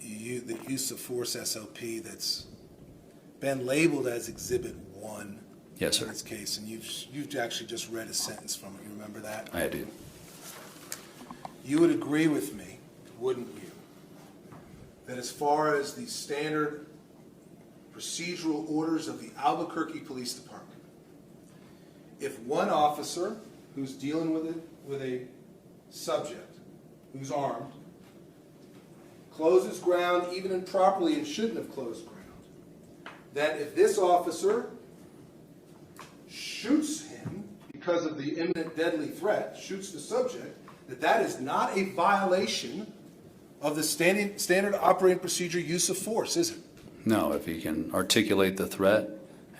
the use of force SOP that's been labeled as Exhibit 1 Yes, in sir. this case, and you've actually just read a sentence from it. You remember that? I do. You would agree with me, wouldn't you, that as far as the standard procedural orders of the Albuquerque Police Department, if one officer who's dealing with a subject who's armed closes ground even improperly and shouldn't have closed ground, that if this officer shoots him because of the imminent deadly threat, shoots the subject, that is not a violation of the standard operating procedure use of force, is it? No, if he can articulate the threat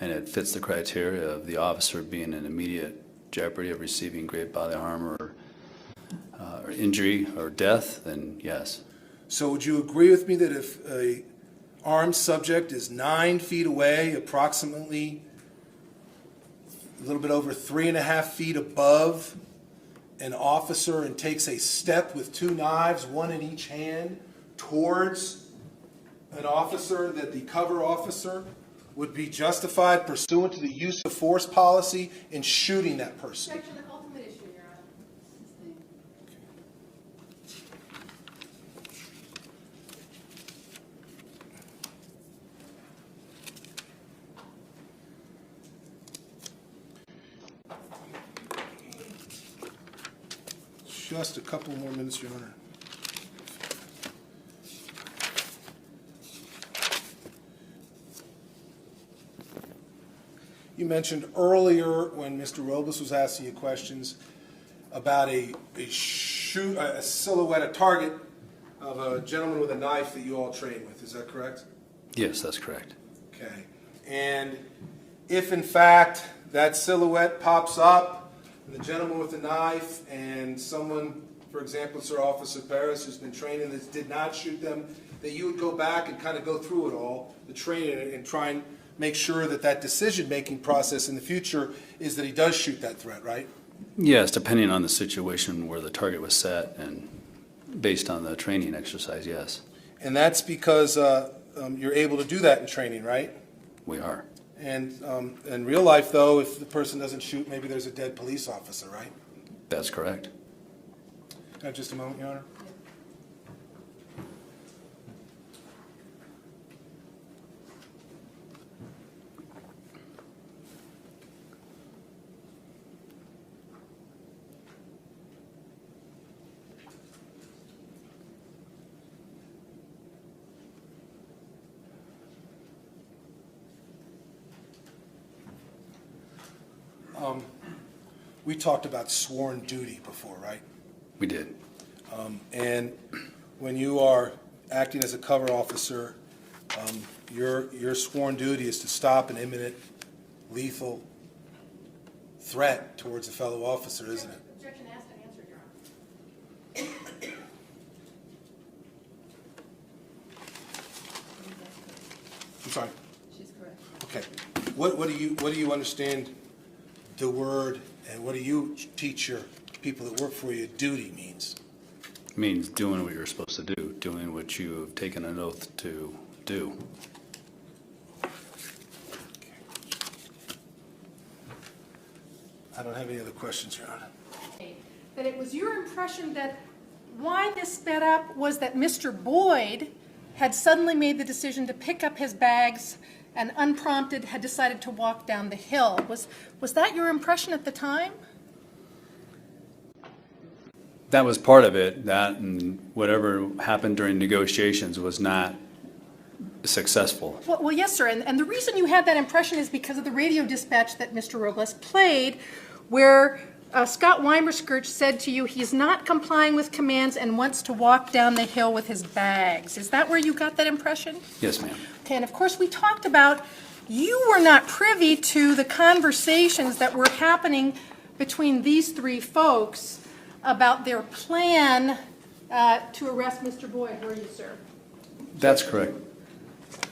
and it fits the criteria of the officer being in immediate jeopardy of receiving grave bodily harm or injury or death, then yes. So would you agree with me that if a armed subject is 9 feet away, approximately a little bit over 3.5 feet above an officer, and takes a step with 2 knives, one in each hand, towards an officer, that the cover officer would be justified pursuant to the use of force policy in shooting that person? Objection to ultimate issue, Your Honor. Just a couple more minutes, Your Honor. You mentioned earlier when Mr. Robles was asking you questions about a silhouette, a target of a gentleman with a knife that you all train with. Is that correct? Yes, that's correct. Okay. And if in fact that silhouette pops up, and the gentleman with the knife and someone, for example, Sir Officer Perez, who's been trained in this, did not shoot them, that you would go back and kind of go through it all, the training, and try and make sure that that decision-making process in the future is that he does shoot that threat, right? Yes, depending on the situation where the target was set and based on the training exercise, yes, And that's because you're able to do that in training, right? we are. And in real life, though, if the person doesn't shoot, maybe there's a dead police officer, right? That's correct. Just a moment, Your Honor. we talked about sworn duty before, right? We did. And when you are acting as a cover officer, your sworn duty is to stop an imminent lethal threat towards a fellow officer, isn't it? Objection asked and answered, Your Honor. I'm sorry. She's correct. Okay. What do you understand the word, and what do you teach your people that work for you duty means? It means doing what you're supposed to do, doing what you have taken an oath to do. I don't have any other questions, Your Honor. That it was your impression that why this sped up was that Mr. Boyd had suddenly made the decision to pick up his bags and unprompted had decided to walk down the hill. Was that your impression at the time? That was part of it. That and whatever happened during negotiations was not successful. Well, yes, sir. And the reason you had that impression is because of the radio dispatch that Mr. Robles played, where Scott Wymer said to you he's not complying with commands and wants to walk down the hill with his bags. Is that where you got that impression? Yes, ma'am. Okay, and of course we talked about you were not privy to the conversations that were happening between these three folks about their plan to arrest Mr. Boyd, were you, sir? That's correct.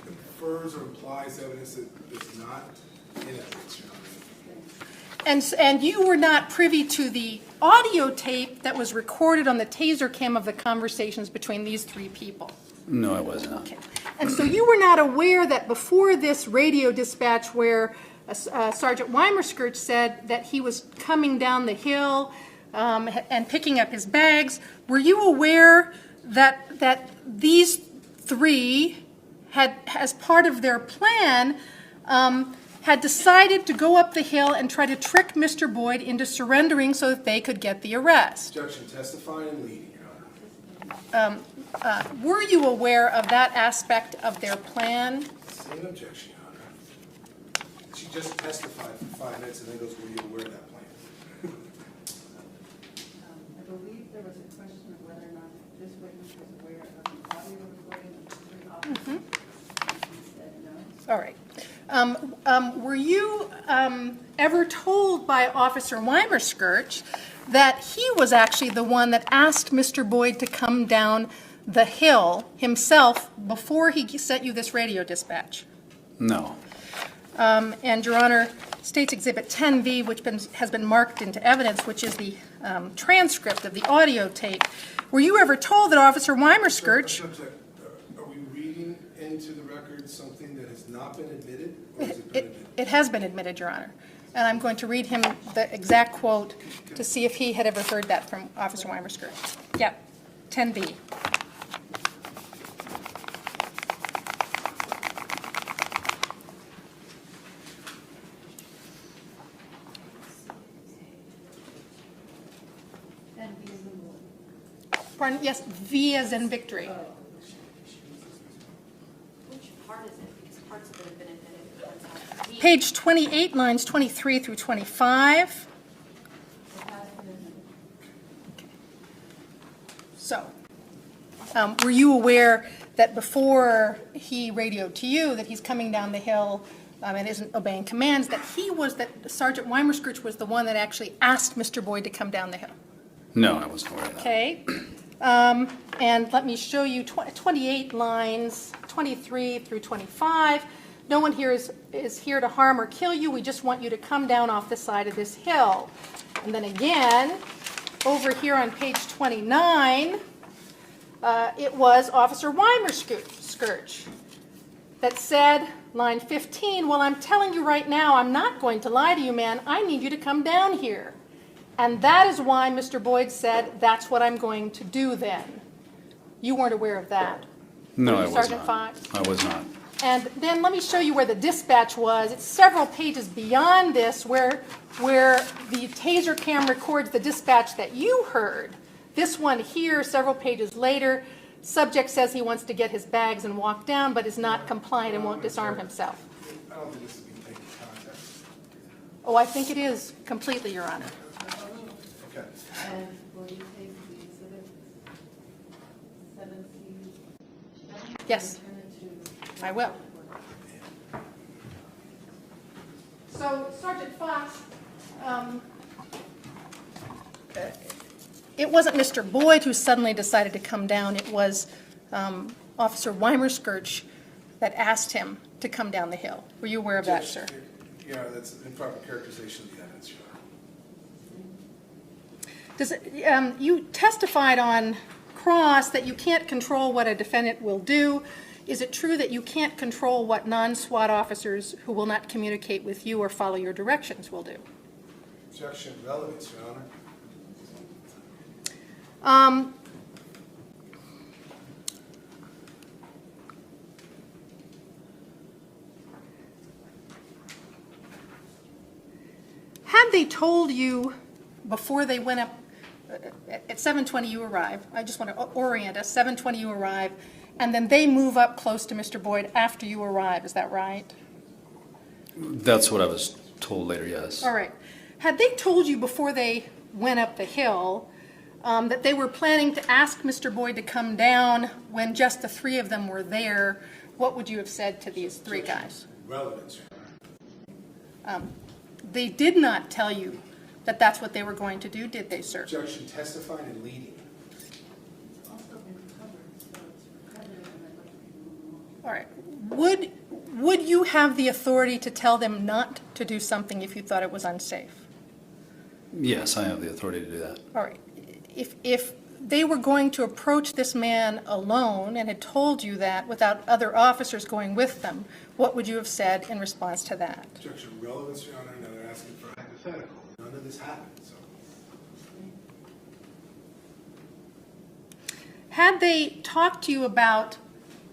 Infers or implies evidence that is not in evidence, Your Honor. And you were not privy to the audio tape that was recorded on the taser cam of the conversations between these three people? No, I was not. Okay. And so you were not aware that before this radio dispatch where Sergeant Wymer said that he was coming down the hill and picking up his bags, were you aware that these three had, as part of their plan, had decided to go up the hill and try to trick Mr. Boyd into surrendering so that they could get the arrest? Objection, testifying and leading, Your Honor. Were you aware of that aspect of their plan? Same objection, Your Honor. She just testified for 5 minutes and then goes, were you aware of that plan? I believe there was a question of whether or not this witness was aware of the audio recording of the three officers. She said no. All right. Were you ever told by Officer Wymer that he was actually the one that asked Mr. Boyd to come down the hill himself before he sent you this radio dispatch? No. And, Your Honor, State's Exhibit 10B, which has been marked into evidence, which is the transcript of the audio tape. Were you ever told that Officer Wymer Are we reading into the record something that has not been admitted, or has it been admitted? It has been admitted, Your Honor. And I'm going to read him the exact quote to see if he had ever heard that from Officer Wymer. Yep, 10B. And he is in Pardon, yes, V as in victory. Which part is it? Because parts of it have been admitted. Page 28, lines 23 through 25. So, were you aware that before he radioed to you that he's coming down the hill and isn't obeying commands, that Sergeant Wymer was the one that actually asked Mr. Boyd to come down the hill? No, I wasn't aware of that. Okay. And let me show you 28 lines, 23 through 25. No one here is here to harm or kill you. We just want you to come down off the side of this hill. And then again, over here on page 29, it was Officer Wymer that said, line 15, well, I'm telling you right now, I'm not going to lie to you, man. I need you to come down here. And that is why Mr. Boyd said, that's what I'm going to do then. You weren't aware of that? No, Were you, I was Sergeant not. Fox? I was not. And then let me show you where the dispatch was. It's several pages beyond this where the taser cam records the dispatch that you heard. This one here, several pages later, subject says he wants to get his bags and walk down, but is not compliant and won't disarm himself. I don't think this is being taken in context. Oh, I think it is completely, Your Honor. Okay. And will you take the exhibit 7C? Yes. And turn it to? I will. So Sergeant Fox, it wasn't Mr. Boyd who suddenly decided to come down. It was Officer Wymer that asked him to come down the hill. Were you aware of that, sir? Yeah, that's improper characterization of the evidence, Your Honor. Does it, you testified on cross that you can't control what a defendant will do. Is it true that you can't control what non-SWAT officers who will not communicate with you or follow your directions will do? Objection, relevance, Your Honor. Had they told you before they went up, at 7:20 you arrive, I just want to orient us, 7:20 you arrive, and then they move up close to Mr. Boyd after you arrive, is that right? That's what I was told later, yes. All right. Had they told you before they went up the hill that they were planning to ask Mr. Boyd to come down when just the three of them were there, what would you have said to these three guys? Relevance, Your Honor. They did not tell you that that's what they were going to do, did they, sir? Objection, testifying and leading. Also been recovered, so it's recovered and then let people All right. Would you have the authority to tell them not to do something if you thought it was unsafe? Yes, I have the authority to do that. All right. If they were going to approach this man alone and had told you that without other officers going with them, what would you have said in response to that? Objection, relevance, Your Honor. Now they're asking for a hypothetical. None of this happened, so. Had they talked to you about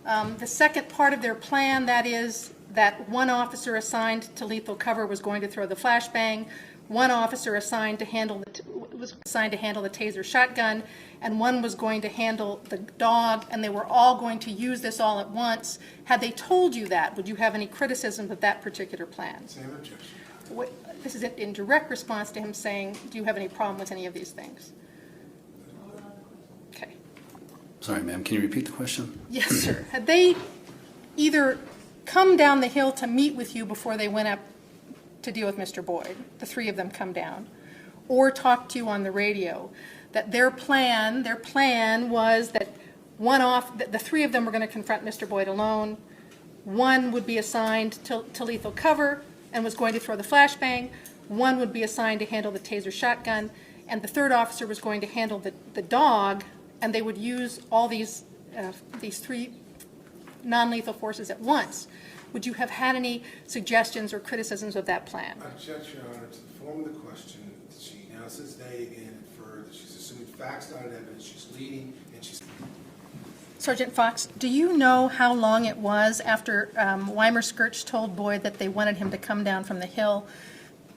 the second part of their plan, that is, that one officer assigned to lethal cover was going to throw the flashbang, one officer assigned to handle was assigned to handle the taser shotgun, and one was going to handle the dog, and they were all going to use this all at once. Had they told you that, would you have any criticism of that particular plan? Same objection. This is in direct response to him saying, do you have any problem with any of these things? Okay. Sorry, ma'am, can you repeat the question? Yes, sir. Had they either come down the hill to meet with you before they went up to deal with Mr. Boyd, the three of them come down, or talked to you on the radio, that their plan was that the three of them were going to confront Mr. Boyd alone, one would be assigned to lethal cover and was going to throw the flashbang, one would be assigned to handle the taser shotgun, and the third officer was going to handle the dog, and they would use all these three non-lethal forces at once. Would you have had any suggestions or criticisms of that plan? Objection, Your Honor, to the form of the question. She now says they again infer that she's assuming facts, not evidence. She's leading, and she's. Sergeant Fox, do you know how long it was after Wymer told Boyd that they wanted him to come down from the hill,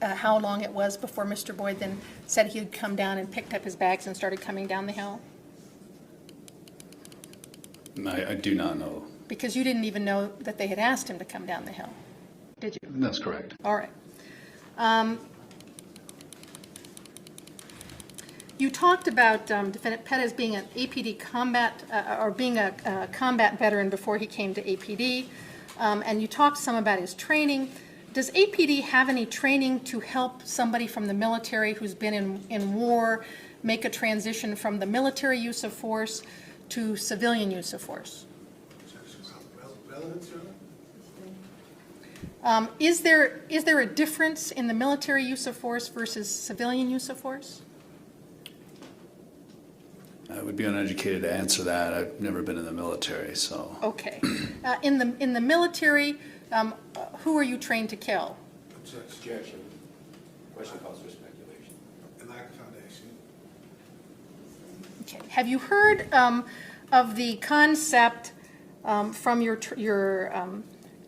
how long it was before Mr. Boyd then said he would come down and picked up his bags and started coming down the hill? I do not know. Because you didn't even know that they had asked him to come down the hill, did you? That's correct. All right. You talked about Defendant Perez being an APD combat, or being a combat veteran before he came to APD, and you talked some about his training. Does APD have any training to help somebody from the military who's been in war make a transition from the military use of force to civilian use of force? Relevance, Your Honor? Is there a difference in the military use of force versus civilian use of force? I would be uneducated to answer that. I've never been in the military, so. Okay. In the military, who are you trained to kill? Objection. Question calls for speculation. And lack of foundation. Okay. Have you heard of the concept from your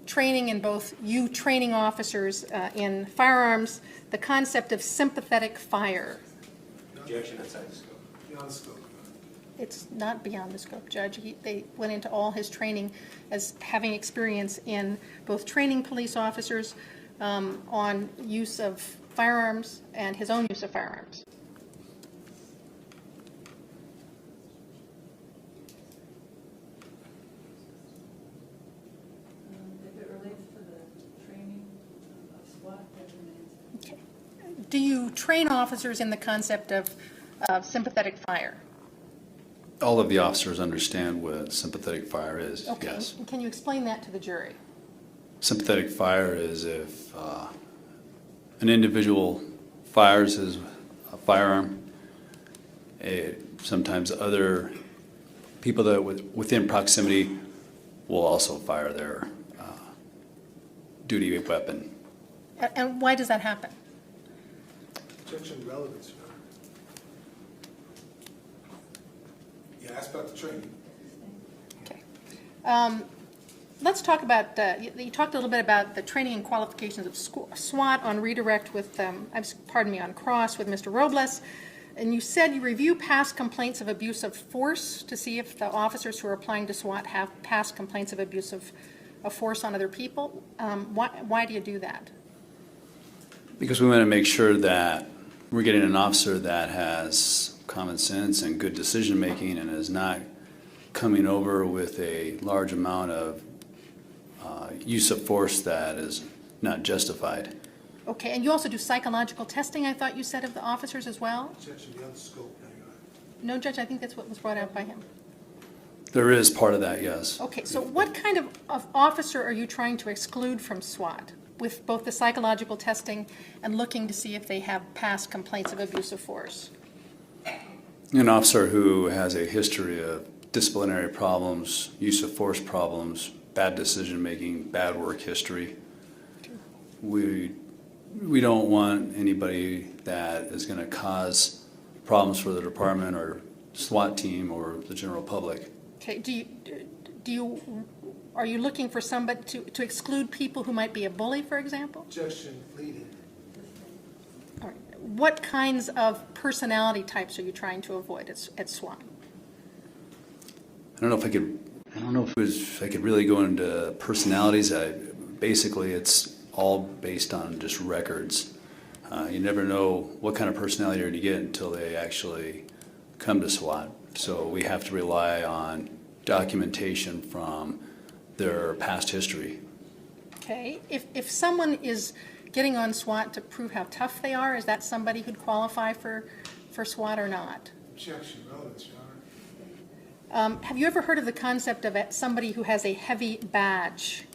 training in both you training officers in firearms, the concept of sympathetic fire? Objection outside the scope. Beyond the scope. It's not beyond the scope, Judge. They went into all his training as having experience in both training police officers, on use of firearms and his own use of firearms? If it relates to the training of SWAT, that remains. Okay. Do you train officers in the concept of sympathetic fire? All of the officers understand what sympathetic fire is, Okay. yes. Can you explain that to the jury? Sympathetic fire is if an individual fires his firearm, sometimes other people that within proximity will also fire their duty weapon. And why does that happen? Objection to relevance, Your Honor. You asked about the training. Okay. Let's talk about, you talked a little bit about the training and qualifications of SWAT on redirect with, on cross with Mr. Robles. And you said you review past complaints of abuse of force to see if the officers who are applying to SWAT have past complaints of abuse of force on other people. Why do you do that? Because we want to make sure that we're getting an officer that has common sense and good decision-making and is not coming over with a large amount of use of force that is not justified. Okay, and you also do psychological testing, I thought you said, of the officers as well? Objection beyond the scope, now, Your Honor. No, Judge, I think that's what was brought out by him. There is part of that, yes. Okay, so what kind of officer are you trying to exclude from SWAT with both the psychological testing and looking to see if they have past complaints of abuse of force? An officer who has a history of disciplinary problems, use of force problems, bad decision-making, bad work history. We don't want anybody that is going to cause problems for the department or SWAT team or the general public. Okay, are you looking for somebody to exclude people who might be a bully, for example? Objection pleaded. All right. What kinds of personality types are you trying to avoid at SWAT? I don't know if I could really go into personalities. Basically, it's all based on just records. You never know what kind of personality you're going to get until they actually come to SWAT. So we have to rely on documentation from their past history. Okay, if someone is getting on SWAT to prove how tough they are, is that somebody who'd qualify for SWAT or not? Objection, relevance, Your Honor. Have you ever heard of the concept of somebody who has a heavy badge?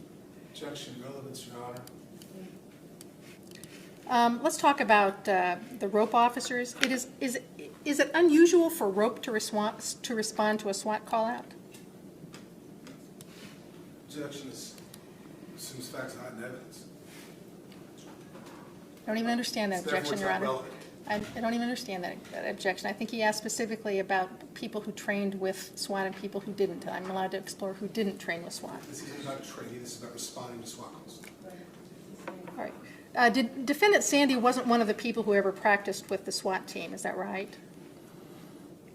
Objection, relevance, Your Honor. Let's talk about the rope officers. Is it unusual for rope to respond to a SWAT call out? Objection is, assumes facts not in evidence. I don't even understand that Therefore, objection, it's Your not Honor. relevant. I don't even understand that objection. I think he asked specifically about people who trained with SWAT and people who didn't. I'm allowed to explore who didn't train with SWAT. This isn't about training, this is about responding to SWAT calls. All right. Defendant Sandy wasn't one of the people who ever practiced with the SWAT team, is that right?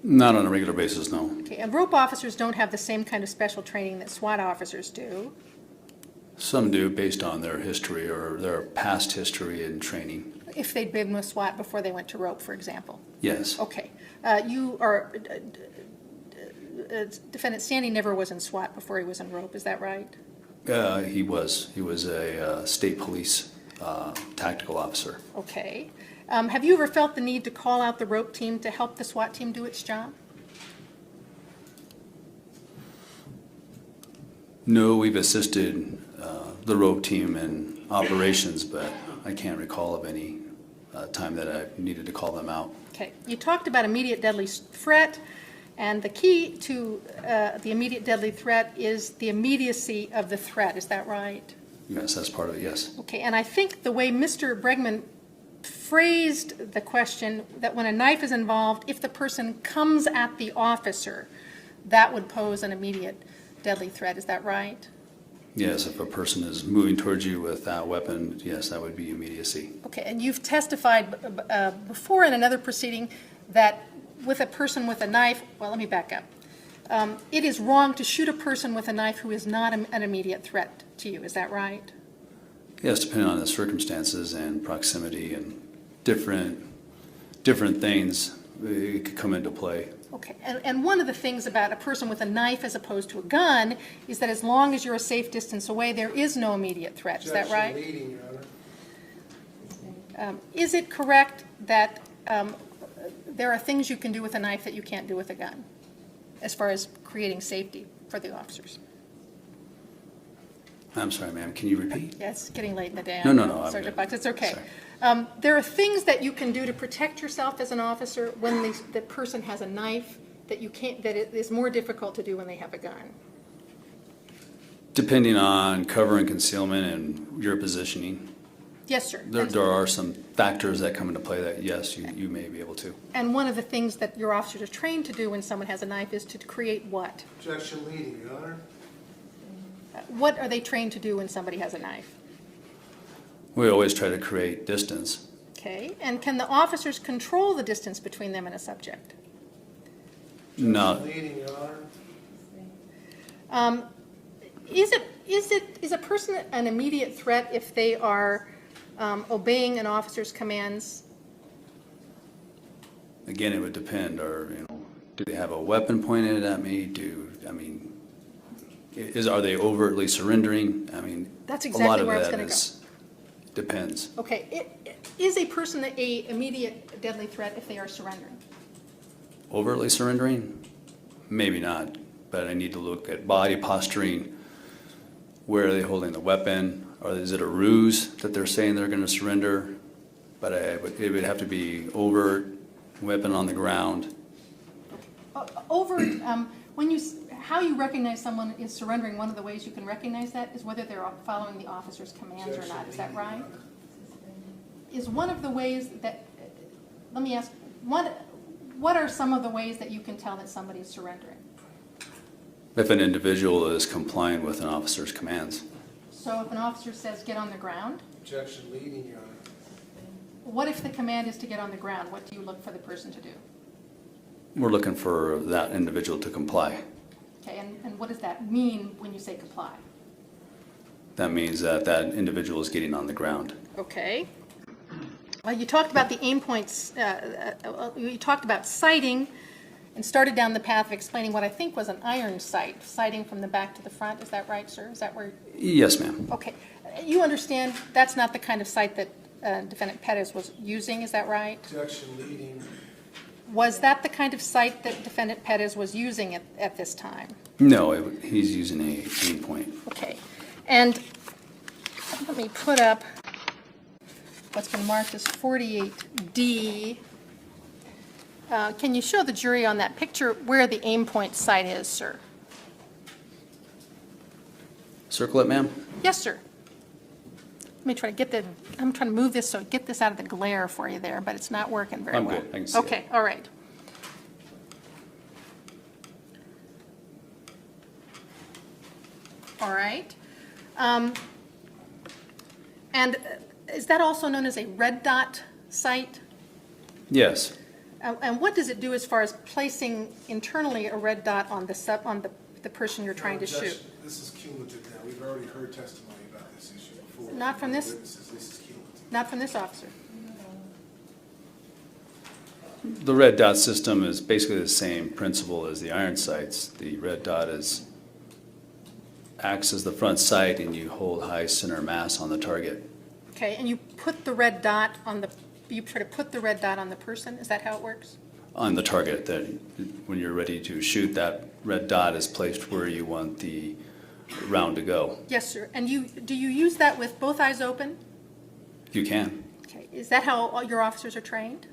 Not on a regular basis, no. Okay, and rope officers don't have the same kind of special training that SWAT officers do. Some do based on their history or their past history and training. If they'd been with SWAT before they went to rope, for example. Yes. Okay. Defendant Sandy never was in SWAT before he was in rope, is that right? He was. He was a state police tactical officer. Okay. Have you ever felt the need to call out the rope team to help the SWAT team do its job? No, we've assisted the rope team in operations, but I can't recall of any time that I needed to call them out. Okay. You talked about immediate deadly threat, and the key to the immediate deadly threat is the immediacy of the threat. Is that right? Yes, that's part of it, yes. Okay. And I think the way Mr. Bregman phrased the question, that when a knife is involved, if the person comes at the officer, that would pose an immediate deadly threat. Is that right? Yes, if a person is moving towards you with that weapon, yes, that would be immediacy. Okay, and you've testified before in another proceeding that with a person with a knife, well, let me back up. It is wrong to shoot a person with a knife who is not an immediate threat to you. Is that right? Yes, depending on the circumstances and proximity and different things, it could come into play. Okay, and one of the things about a person with a knife as opposed to a gun is that as long as you're a safe distance away, there is no immediate threat, is that Objection right? leading, Your Honor. Is it correct that there are things you can do with a knife that you can't do with a gun, as far as creating safety for the officers? I'm sorry, ma'am, can you repeat? Yeah, it's getting late in the day. No, no, no, I'm Sergeant good. Bucks, it's okay. Sorry. There are things that you can do to protect yourself as an officer when the person has a knife that you can't, that it is more difficult to do when they have a gun. Depending on cover and concealment and your positioning, Yes, sir. there are some factors that come into play that, yes, you may be able to. And one of the things that your officers are trained to do when someone has a knife is to create what? Objection leading, Your Honor. What are they trained to do when somebody has a knife? We always try to create distance. Okay, and can the officers control the distance between them and a subject? Not, Leading, Your Honor. Is a person an immediate threat if they are obeying an officer's commands? again, it would depend, or, do they have a weapon pointed at me? Are they overtly surrendering? That's a lot exactly of where I was that gonna go. depends. Okay, is a person a immediate deadly threat if they are surrendering? Overtly surrendering? Maybe not, but I need to look at body posturing. Where are they holding the weapon? Or is it a ruse that they're saying they're going to surrender? But it would have to be overt, weapon on the ground. Overt, how you recognize someone is surrendering, one of the ways you can recognize that is whether they're following the officer's commands or not, is that right? Is one of the ways that, let me ask, what are some of the ways that you can tell that somebody is surrendering? If an individual is complying with an officer's commands. So if an officer says, get on the ground, Objection leading, Your Honor. what if the command is to get on the ground? What do you look for the person to do? We're looking for that individual to comply. Okay, and what does that mean when you say comply? That means that that individual is getting on the ground. Okay. Well, you talked about the aim points, you talked about sighting and started down the path of explaining what I think was an iron sight, sighting from the back to the front. Is that right, sir? Is that where? Yes, ma'am. Okay. You understand that's not the kind of sight that Defendant Perez was using, is that right? Objection leading. Was that the kind of sight that Defendant Perez was using at this time? No, he's using a aim point. Okay. And let me put up what's been marked as 48D. Can you show the jury on that picture where the aim point sight is, sir? Circle it, ma'am? Yes, sir. Let me try to I'm trying to move this so get this out of the glare for you there, but it's not working very I'm well. good. I can see it. Okay, all right. All right. And is that also known as a red dot sight? Yes. And what does it do as far as placing internally a red dot on the person you're trying to shoot? Objection. This is cumulative now. We've already heard testimony about this issue before. Not from this- Witnesses. This is cumulative. Not from this officer. The red dot system is basically the same principle as the iron sights. The red dot acts as the front sight, and you hold high center mass on the target. Okay, and you put the red dot you try to put the red dot on the person? Is that how it works? On the target, that when you're ready to shoot, that red dot is placed where you want the round to go. Yes, sir. And do you use that with both eyes open? You can. Okay, is that how all your officers are trained?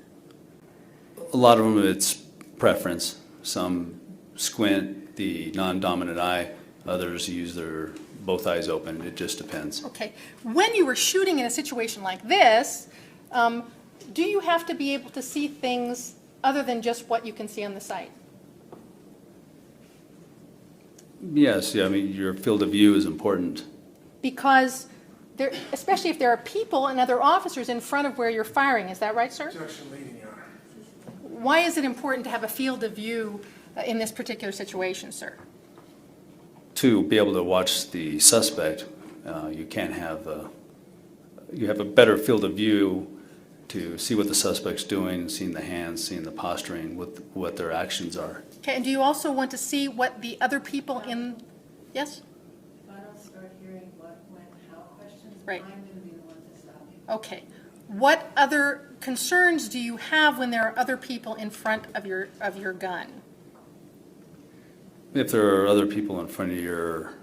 A lot of them, it's preference. Some squint the non-dominant eye. Others use their both eyes open. It just depends. Okay. When you were shooting in a situation like this, do you have to be able to see things other than just what you can see on the sight? Yes, yeah, your field of view is important. Because especially if there are people and other officers in front of where you're firing, is that right, sir? Objection leading, Your Honor. Why is it important to have a field of view in this particular situation, sir? To be able to watch the suspect, you can't have you have a better field of view to see what the suspect's doing, seeing the hands, seeing the posturing, what their actions are. Okay, and do you also want to see what the other people in, yes? If I don't start hearing what, when, how questions, I'm Right. going to be the one to stop you. Okay. What other concerns do you have when there are other people in front of your gun? If there are other people in front of your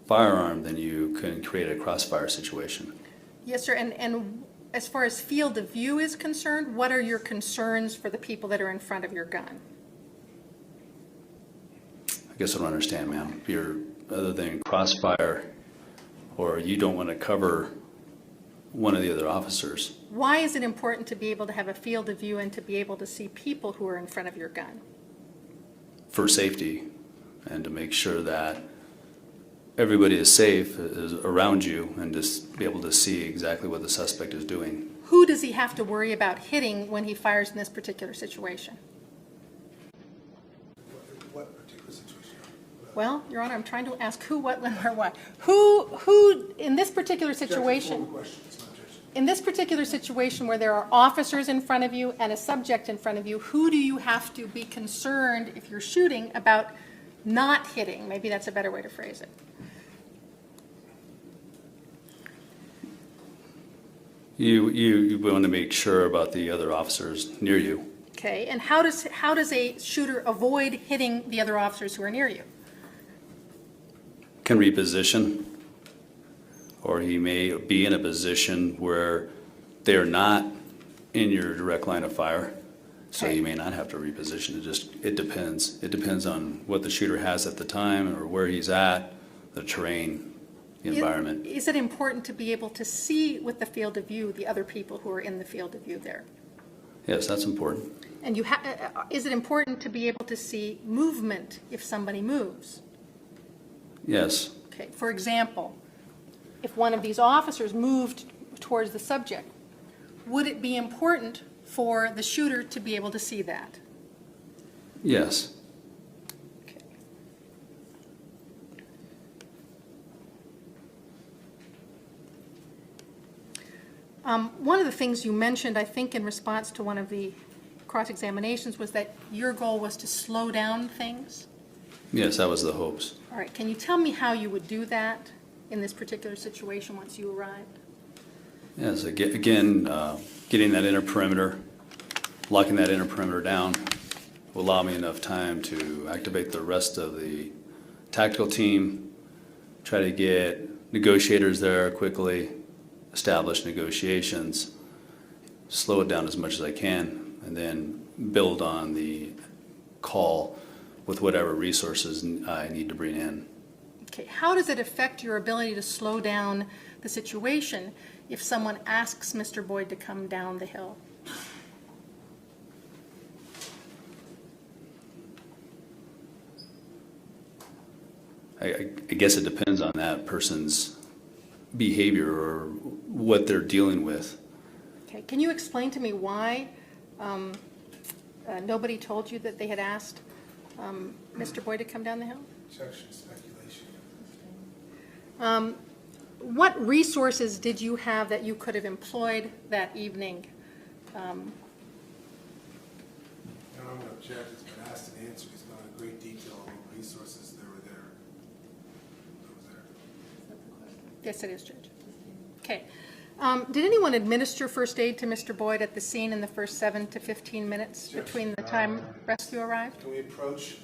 firearm, then you can create a crossfire situation. Yes, sir, and as far as field of view is concerned, what are your concerns for the people that are in front of your gun? I guess I don't understand, ma'am. You're, other than crossfire, or you don't want to cover one of the other officers. Why is it important to be able to have a field of view and to be able to see people who are in front of your gun? For safety, and to make sure that everybody is safe is around you, and just be able to see exactly what the suspect is doing. Who does he have to worry about hitting when he fires in this particular situation? What particular situation? Well, Your Honor, I'm trying to ask who, what, when, where, why. Who, in this particular situation, in this particular situation where there are officers in front of you and a subject in front of you, who do you have to be concerned if you're shooting about not hitting? Maybe that's a better way to phrase it. You want to make sure about the other officers near you. Okay, and how does a shooter avoid hitting the other officers who are near you? Can reposition, or he may be in a position where they're not in your direct line of fire, so Okay. you may not have to reposition. It depends. It depends on what the shooter has at the time, or where he's at, the terrain, the environment. Is it important to be able to see with the field of view the other people who are in the field of view there? Yes, that's important. And is it important to be able to see movement if somebody moves? Yes, Okay, for example, if one of these officers moved towards the subject, would it be important for the shooter to be able to see that? yes. Okay. One of the things you mentioned, I think, in response to one of the cross-examinations was that your goal was to slow down things. Yes, that was the hopes. All right, can you tell me how you would do that in this particular situation once you arrived? Yes, again, getting that inner perimeter, locking that inner perimeter down will allow me enough time to activate the rest of the tactical team, try to get negotiators there quickly, establish negotiations, slow it down as much as I can, and then build on the call with whatever resources I need to bring in. Okay, how does it affect your ability to slow down the situation if someone asks Mr. Boyd to come down the hill? I guess it depends on that person's behavior or what they're dealing with. Okay, can you explain to me why nobody told you that they had asked Mr. Boyd to come down the hill? Objection, speculation. What resources did you have that you could have employed that evening? No, I'm going to object. It's been asked and answered. He's gone into great detail on what resources there were there. That was there. Yes, it is, Judge. Okay. Did anyone administer first aid to Mr. Boyd at the scene in the first 7 to 15 minutes between the time rescue arrived? Can we approach